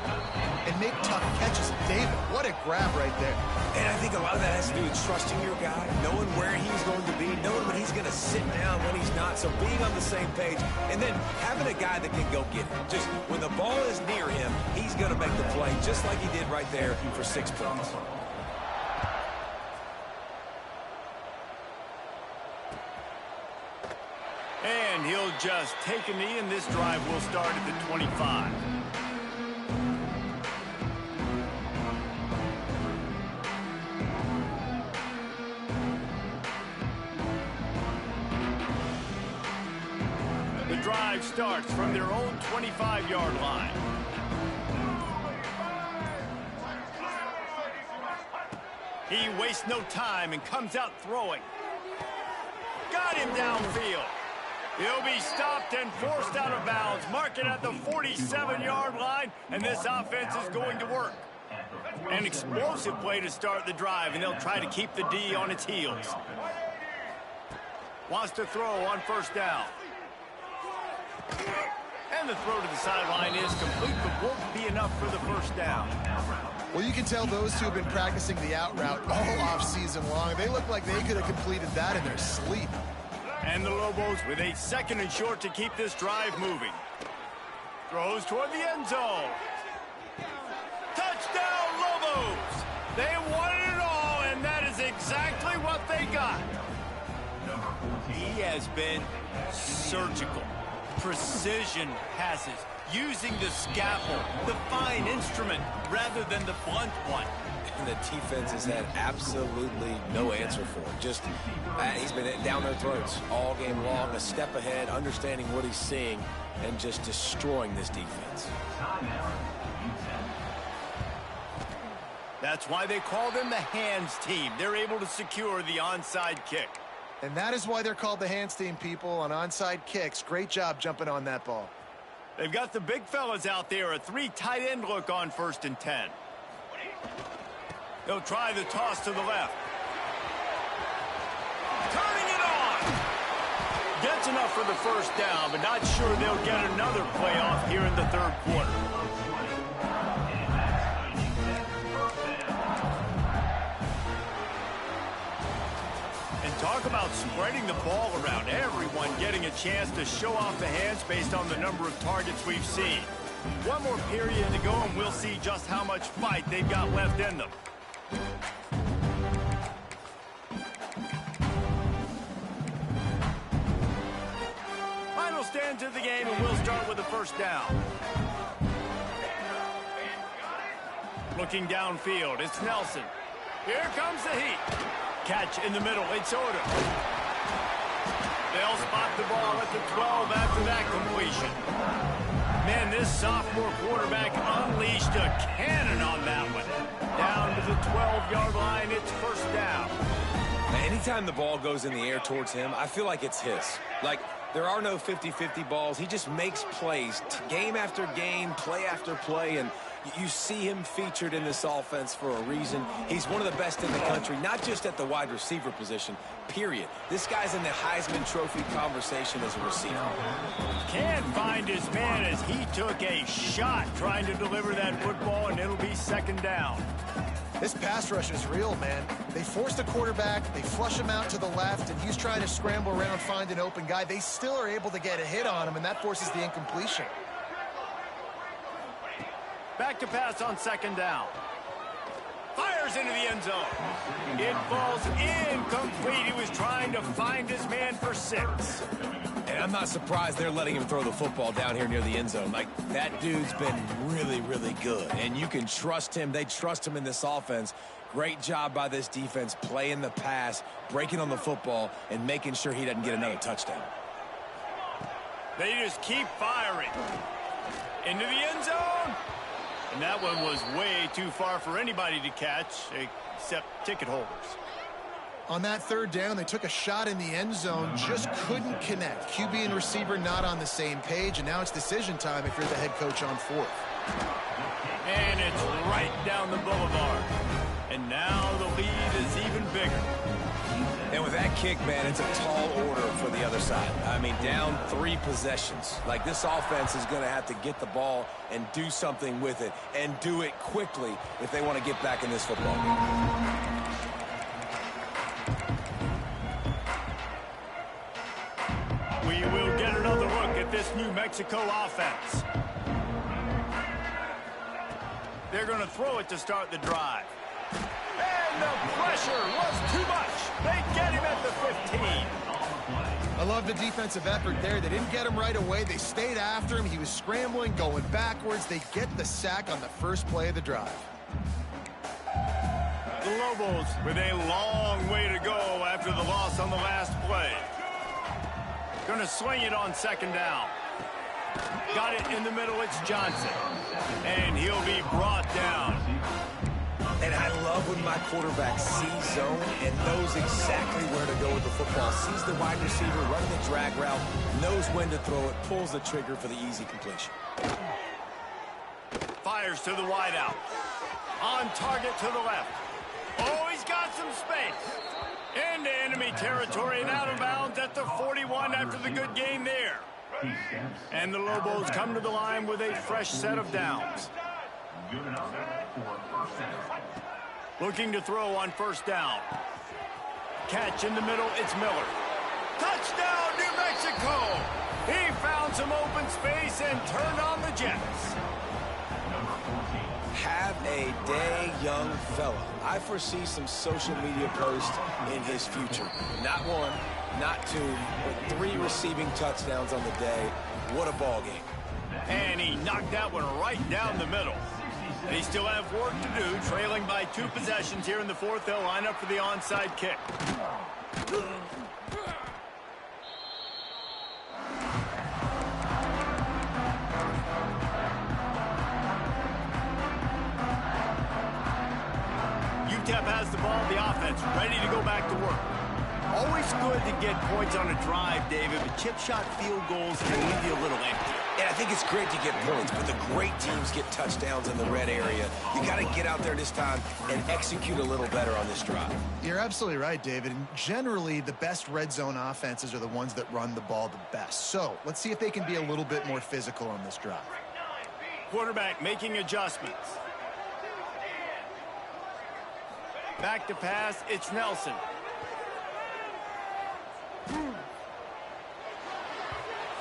and make tough catches. David, what a grab right there. And I think a lot of that has to do with trusting your guy, knowing where he's going to be, knowing when he's going to sit down, when he's not. So being on the same page, and then having a guy that can go get it. Just when the ball is near him, he's going to make the play, just like he did right there for 6 points. And he'll just take a knee, and this drive will start at the 25. The drive starts from their own 25-yard line. He wastes no time and comes out throwing. Got him downfield. He'll be stopped and forced out of bounds. Mark it at the 47-yard line, and this offense is going to work. An explosive play to start the drive, and they'll try to keep the D on its heels. Wants to throw on first down. And the throw to the sideline is complete, but won't be enough for the first down. Well, you can tell those two have been practicing the out route all off season long. They look like they could have completed that in their sleep. And the Lobos with a 2nd and short to keep this drive moving. Throws toward the end zone. Touchdown, Lobos! They wanted it all, and that is exactly what they got. He has been surgical. Precision passes. Using the scalpel, the fine instrument, rather than the blunt one. And the defense has had absolutely no answer for him. Just, he's been down their throats all game long, a step ahead, understanding what he's seeing, and just destroying this defense. That's why they call them the hands team. They're able to secure the onside kick. And that is why they're called the hands team, people, on onside kicks. Great job jumping on that ball. They've got the big fellas out there, a 3 tight end look on 1st and 10. They'll try the toss to the left. Turning it on! Gets enough for the 1st down, but not sure they'll get another playoff here in the 3rd quarter. Talk about spreading the ball around. Everyone getting a chance to show off the hands based on the number of targets we've seen. One more period to go, and we'll see just how much fight they've got left in them. Final stands of the game, and we'll start with the 1st down. Looking downfield, it's Nelson. Here comes the heat. Catch in the middle, it's Odom. They'll spot the ball at the 12 after that completion. Man, this sophomore quarterback unleashed a cannon on that one. Down to the 12-yard line, it's 1st down. Now, anytime the ball goes in the air towards him, I feel like it's his. Like, there are no 50-50 balls. He just makes plays, game after game, play after play, and you see him featured in this offense for a reason. He's one of the best in the country, not just at the wide receiver position, period. This guy's in the Heisman Trophy conversation as a receiver. Can't find his man as he took a shot trying to deliver that football, and it'll be 2nd down. This pass rush is real, man. They force the quarterback, they flush him out to the left, and he's trying to scramble around, find an open guy. They still are able to get a hit on him, and that forces the incompletion. Back to pass on 2nd down. Fires into the end zone. It falls incomplete. He was trying to find his man for 6. And I'm not surprised they're letting him throw the football down here near the end zone. Like, that dude's been really, really good. And you can trust him. They trust him in this offense. Great job by this defense playing the pass, breaking on the football, and making sure he doesn't get another touchdown. They just keep firing. Into the end zone. And that one was way too far for anybody to catch, except ticket holders. On that 3rd down, they took a shot in the end zone, just couldn't connect. QB and receiver not on the same page, and now it's decision time if you're the head coach on 4th. And it's right down the boulevard. And now the lead is even bigger. And with that kick, man, it's a tall order for the other side. I mean, down 3 possessions. Like, this offense is going to have to get the ball and do something with it, and do it quickly if they want to get back in this football game. We will get another look at this New Mexico offense. They're going to throw it to start the drive. And the pressure was too much. They get him at the 15. I love the defensive effort there. They didn't get him right away. They stayed after him. He was scrambling, going backwards. They get the sack on the first play of the drive. The Lobos with a long way to go after the loss on the last play. Going to swing it on 2nd down. Got it in the middle. It's Johnson. And he'll be brought down. And I love when my quarterback sees zone and knows exactly where to go with the football. Sees the wide receiver running the drag route, knows when to throw it, pulls the trigger for the easy completion. Fires to the wideout. On target to the left. Oh, he's got some space. Into enemy territory and out of bounds at the 41 after the good game there. And the Lobos come to the line with a fresh set of downs. Good enough for Looking to throw on first down. Catch in the middle, it's Miller. Touchdown, New Mexico! He found some open space and turned on the Jets. Have a day, young fella. I foresee some social media posts in his future. Not one, not two, but 3 receiving touchdowns on the day. What a ball game. And he knocked that one right down the middle. They still have work to do, trailing by 2 possessions here in the 4th. They'll line up for the onside kick. Utep has the ball, the offense ready to go back to work. Always good to get points on a drive, David, but chip shot field goals can leave you a little empty. And I think it's great to get points, but the great teams get touchdowns in the red area. You got to get out there this time and execute a little better on this drive. You're absolutely right, David. And generally, the best red zone offenses are the ones that run the ball the best. So let's see if they can be a little bit more physical on this drive. Quarterback making adjustments. Back to pass, it's Nelson.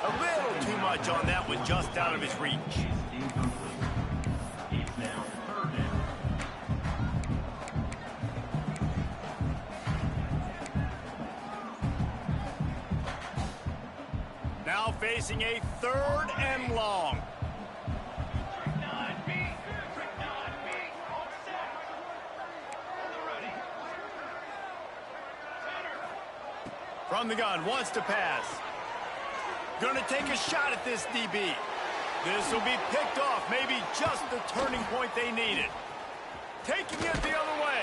A little too much on that one, just out of his reach. Now facing a 3rd and long. From the gun, wants to pass. Gonna take a shot at this DB. This will be picked off, maybe just the turning point they needed. Taking it the other way.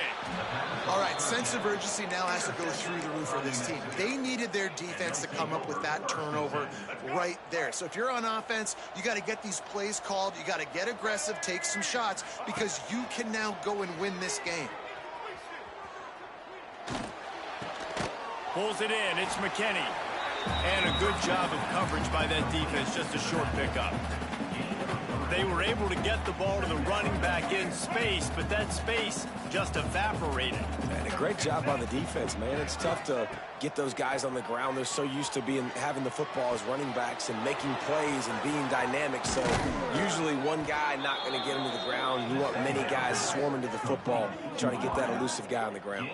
All right, sense of urgency now has to go through the roof for this team. They needed their defense to come up with that turnover right there. So if you're on offense, you got to get these plays called. You got to get aggressive, take some shots, because you can now go and win this game. Pulls it in, it's McKinney. And a good job of coverage by that defense, just a short pickup. They were able to get the ball to the running back in space, but that space just evaporated. And a great job by the defense, man. It's tough to get those guys on the ground. They're so used to having the football as running backs and making plays and being dynamic. So usually one guy not going to get him to the ground. You want many guys swarming to the football, trying to get that elusive guy on the ground.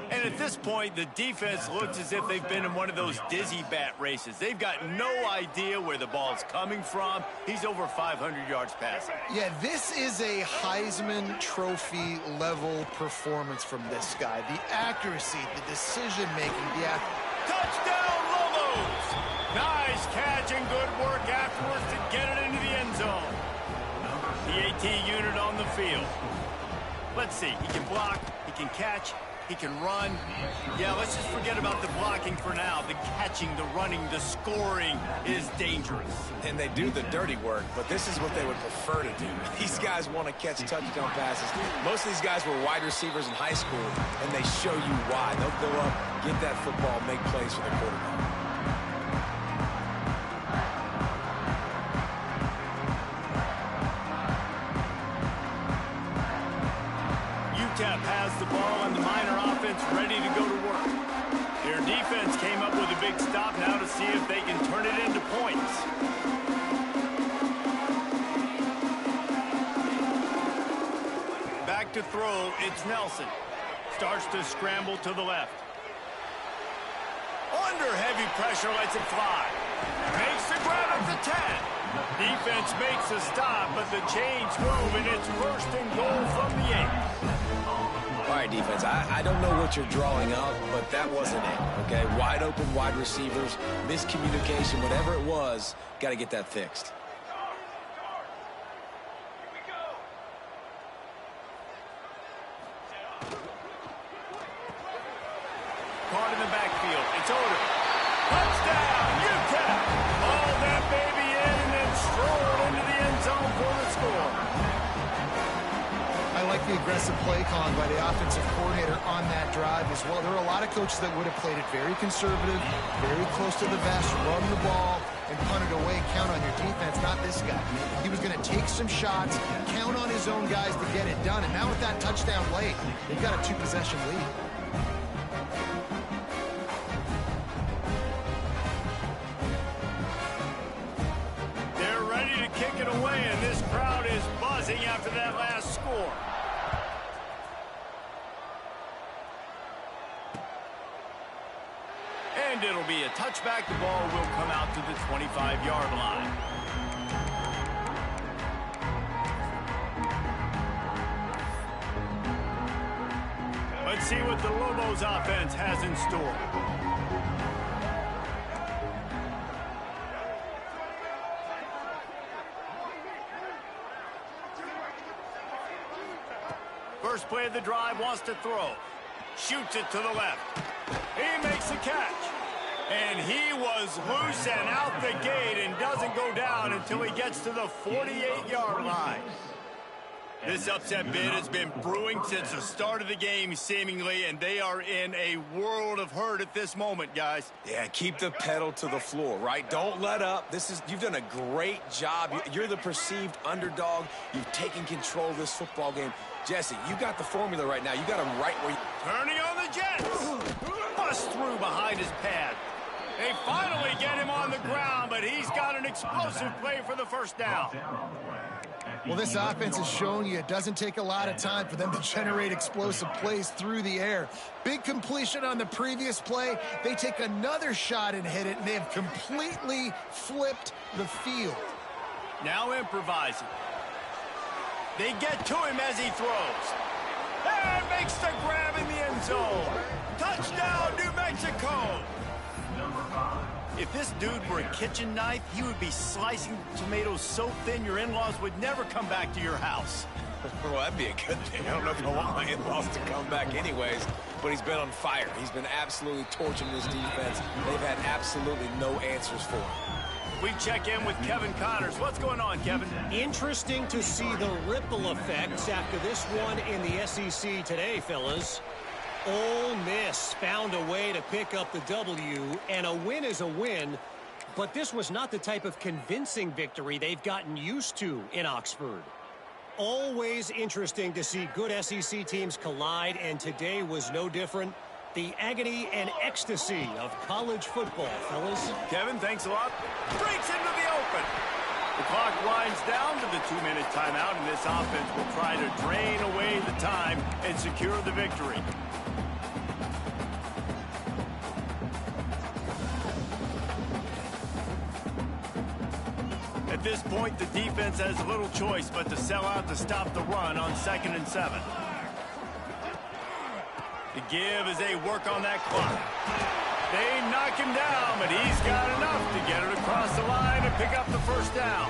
And at this point, the defense looks as if they've been in one of those dizzy bat races. They've got no idea where the ball's coming from. He's over 500 yards passing. Yeah, this is a Heisman Trophy level performance from this guy. The accuracy, the decision-making, Touchdown, Lobos! Nice catch and good work afterwards to get it into the end zone. The AT unit on the field. Let's see, he can block, he can catch, he can run. Yeah, let's just forget about the blocking for now. The catching, the running, the scoring is dangerous. And they do the dirty work, but this is what they would prefer to do. These guys want to catch touchdown passes. Most of these guys were wide receivers in high school, and they show you why. They'll go up, get that football, make plays for the quarterback. Utep has the ball and the Miner offense ready to go to work. Their defense came up with a big stop now to see if they can turn it into points. Back to throw, it's Nelson. Starts to scramble to the left. Under heavy pressure, lets it fly. Makes the grab at the 10. Defense makes a stop, but the chains move, and it's 1st and goal from the 8. All right, defense, I don't know what you're drawing up, but that wasn't it, okay? Wide open wide receivers, miscommunication, whatever it was, got to get that fixed. Caught in the backfield. It's Odom. Touchdown, Utep! Hauled that baby in and then strolled into the end zone for the score. I like the aggressive play calling by the offensive coordinator on that drive as well. There are a lot of coaches that would have played it very conservative, very close to the vest, run the ball, and punt it away, count on your defense, not this guy. He was going to take some shots, count on his own guys to get it done, and now with that touchdown late, they've got a 2-possession lead. They're ready to kick it away, and this crowd is buzzing after that last score. And it'll be a touchback. The ball will come out to the 25-yard line. Let's see what the Lobos offense has in store. First play of the drive, wants to throw. Shoots it to the left. He makes the catch. And he was loose and out the gate and doesn't go down until he gets to the 48-yard line. This upset bid has been brewing since the start of the game, seemingly, and they are in a world of hurt at this moment, guys. Yeah, keep the pedal to the floor, right? Don't let up. You've done a great job. You're the perceived underdog. You've taken control of this football game. Jesse, you got the formula right now. You got him right where you... Turning on the Jets. Bust through behind his pad. They finally get him on the ground, but he's got an explosive play for the first down. Well, this offense is showing you it doesn't take a lot of time for them to generate explosive plays through the air. Big completion on the previous play. They take another shot and hit it, and they have completely flipped the field. Now improvising. They get to him as he throws. And makes the grab in the end zone. Touchdown, New Mexico. If this dude were a kitchen knife, he would be slicing tomatoes so thin your in-laws would never come back to your house. Well, that'd be a good thing. I don't know if I want my in-laws to come back anyways, but he's been on fire. He's been absolutely torching this defense. They've had absolutely no answers for him. We check in with Kevin Connors. What's going on, Kevin? Interesting to see the ripple effects after this one in the SEC today, fellas. Ole Miss found a way to pick up the W, and a win is a win, but this was not the type of convincing victory they've gotten used to in Oxford. Always interesting to see good SEC teams collide, and today was no different. The agony and ecstasy of college football, fellas. Kevin, thanks a lot. Breaks into the open. The clock winds down to the 2-minute timeout, and this offense will try to drain away the time and secure the victory. At this point, the defense has little choice but to sell out to stop the run on 2nd and 7. The give as they work on that clock. They knock him down, but he's got enough to get it across the line and pick up the first down.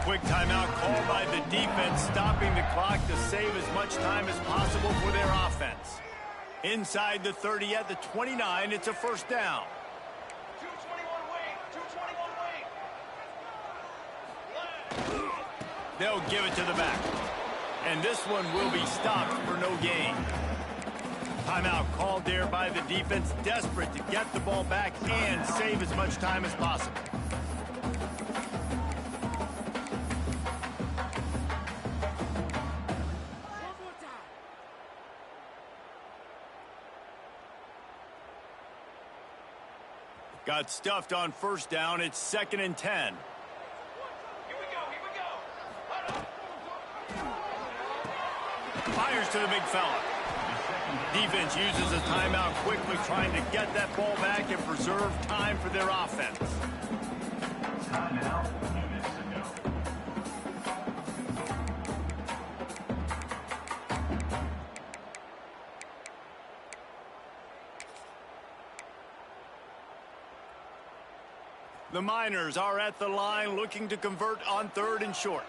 Quick timeout called by the defense, stopping the clock to save as much time as possible for their offense. Inside the 30 at the 29, it's a first down. They'll give it to the back. And this one will be stopped for no gain. Timeout called there by the defense, desperate to get the ball back and save as much time as possible. Got stuffed on first down. It's 2nd and 10. Fires to the big fella. Defense uses a timeout quickly, trying to get that ball back and preserve time for their offense. Timeout, New Mexico. The Miners are at the line looking to convert on 3rd and short.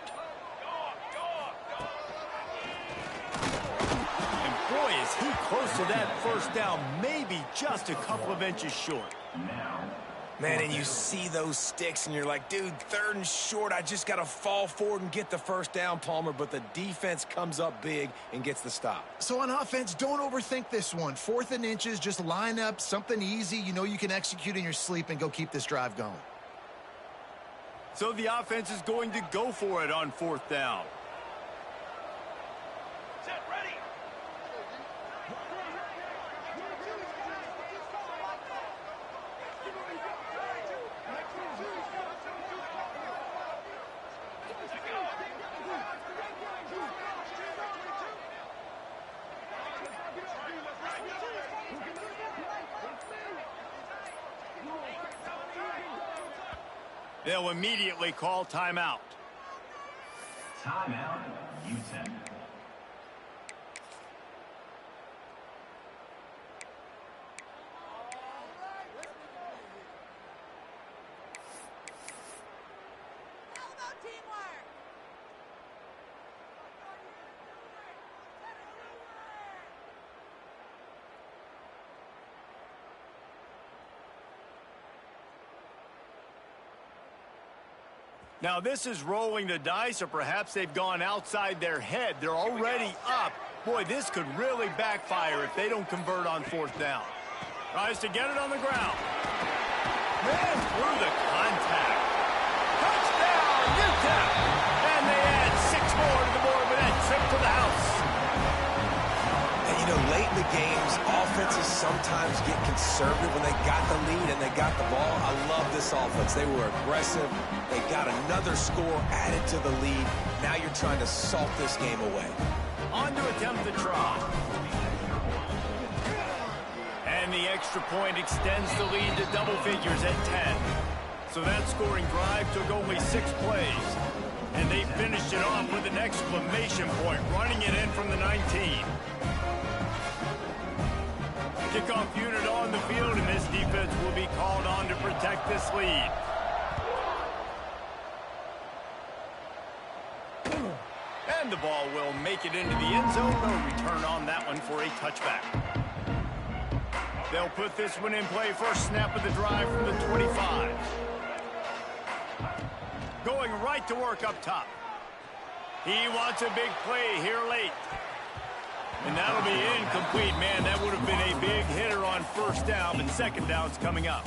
Boy, is he close to that first down, maybe just a couple of inches short. Now, Man, and you see those sticks, and you're like, dude, 3rd and short, I just got to fall forward and get the first down, Palmer, but the defense comes up big and gets the stop. So on offense, don't overthink this one. 4th and inches, just line up something easy you know you can execute in your sleep and go keep this drive going. So the offense is going to go for it on 4th down. They'll immediately call timeout. Timeout, Utep. Now this is rolling the dice, or perhaps they've gone outside their head. They're already up. Boy, this could really backfire if they don't convert on 4th down. Tries to get it on the ground. Man through the contact. Touchdown, Utep! And they add 6 more to the board with that trip to the house. And, you know, late in the games, offenses sometimes get conservative when they got the lead and they got the ball. I love this offense. They were aggressive. They got another score added to the lead. Now you're trying to salt this game away. On to attempt the try. And the extra point extends the lead to double figures at 10. So that scoring drive took only 6 plays. And they finished it off with an exclamation point, running it in from the 19. Kickoff unit on the field, and this defense will be called on to protect this lead. And the ball will make it into the end zone. No return on that one for a touchback. They'll put this one in play. First snap of the drive from the 25. Going right to work up top. He wants a big play here late. And that'll be incomplete. Man, that would have been a big hitter on 1st down, but 2nd down's coming up.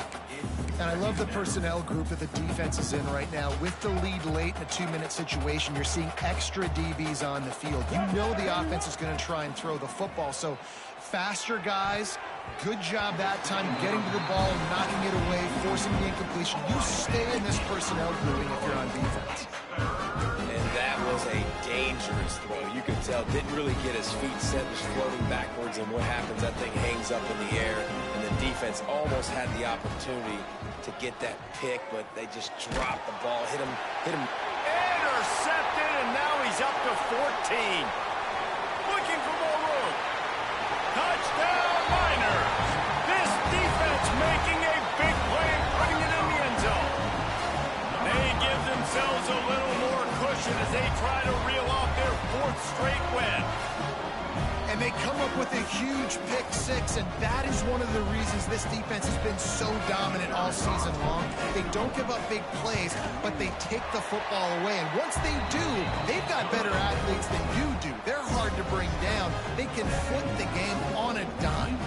And I love the personnel group that the defense is in right now. With the lead late in a 2-minute situation, you're seeing extra DBs on the field. You know the offense is going to try and throw the football. So faster guys, good job that time getting to the ball, knocking it away, forcing the incompletion. You stay in this personnel grouping if you're on defense. And that was a dangerous throw. You could tell, didn't really get his feet set, just floating backwards, and what happens, that thing hangs up in the air, and the defense almost had the opportunity to get that pick, but they just dropped the ball, hit him. Intercepted, and now he's up to 14. Looking for more room. Touchdown, Miners. This defense making a big play and putting it in the end zone. They give themselves a little more cushion as they try to reel off their 4th straight win. And they come up with a huge pick 6, and that is one of the reasons this defense has been so dominant all season long. They don't give up big plays, but they take the football away. And once they do, they've got better athletes than you do. They're hard to bring down. They can flip the game on a dime.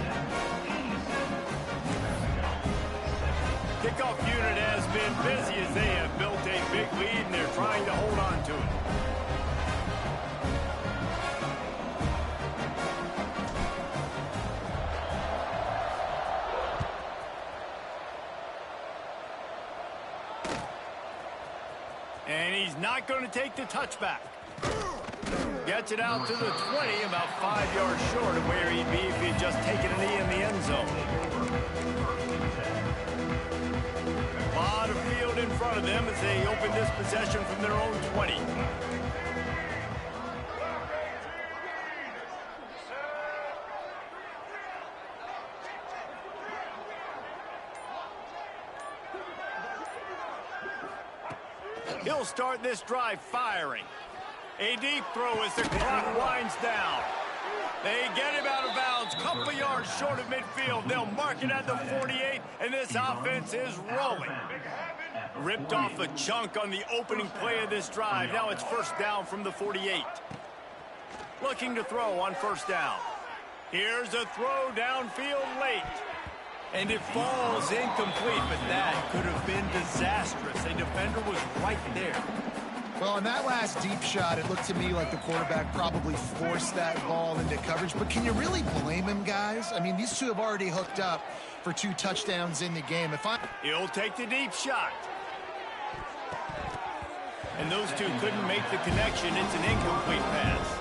Kickoff unit has been busy as they have built a big lead, and they're trying to hold on to it. And he's not going to take the touchback. Gets it out to the 20, about 5 yards short of where he'd be if he'd just taken a knee in the end zone. A lot of field in front of them as they open this possession from their own 20. He'll start this drive firing. A deep throw as the clock winds down. They get him out of bounds, couple yards short of midfield. They'll mark it at the 48, and this offense is rolling. Ripped off a chunk on the opening play of this drive. Now it's first down from the 48. Looking to throw on first down. Here's a throw downfield late. And it falls incomplete, but that could have been disastrous. A defender was right there. Well, on that last deep shot, it looked to me like the quarterback probably forced that ball into coverage. But can you really blame him, guys? I mean, these two have already hooked up for 2 touchdowns in the game. He'll take the deep shot. And those two couldn't make the connection. It's an incomplete pass.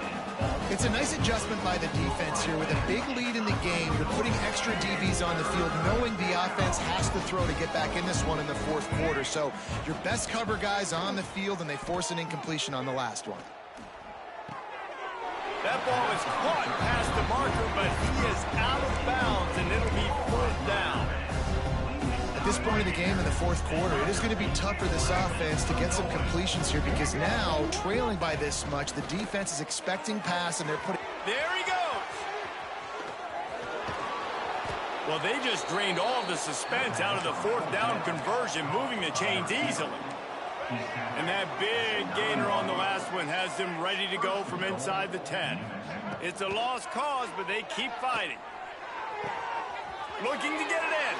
It's a nice adjustment by the defense here. With a big lead in the game, you're putting extra DBs on the field, knowing the offense has to throw to get back in this one in the fourth quarter. So your best cover guys on the field, and they force an incompletion on the last one. That ball is caught past the marker, but he is out of bounds, and it'll be 4th down. At this point of the game in the fourth quarter, it is going to be tough for this offense to get some completions here, because now, trailing by this much, the defense is expecting pass, and they're putting... There he goes! Well, they just drained all the suspense out of the 4th down conversion, moving the chains easily. And that big gainer on the last one has them ready to go from inside the 10. It's a lost cause, but they keep fighting. Looking to get it in.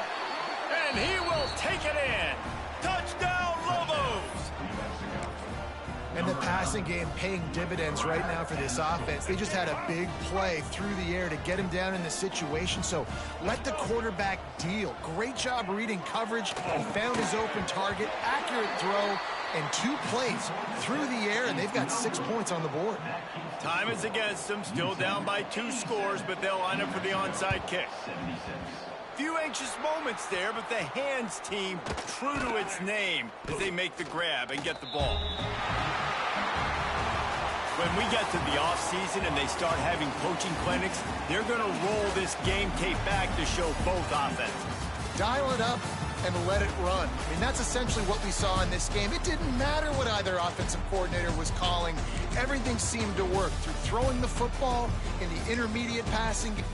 And he will take it in. Touchdown, Lobos! And the passing game paying dividends right now for this offense. They just had a big play through the air to get him down in the situation. So let the quarterback deal. Great job reading coverage. He found his open target, accurate throw, and 2 plays through the air, and they've got 6 points on the board. Time is against them, still down by 2 scores, but they'll line up for the onside kick. Few anxious moments there, but the hands team true to its name as they make the grab and get the ball. When we get to the offseason and they start having coaching clinics, they're going to roll this game tape back to show both offenses. Dial it up and let it run. I mean, that's essentially what we saw in this game. It didn't matter what either offensive coordinator was calling. Everything seemed to work through throwing the football in the intermediate passing game.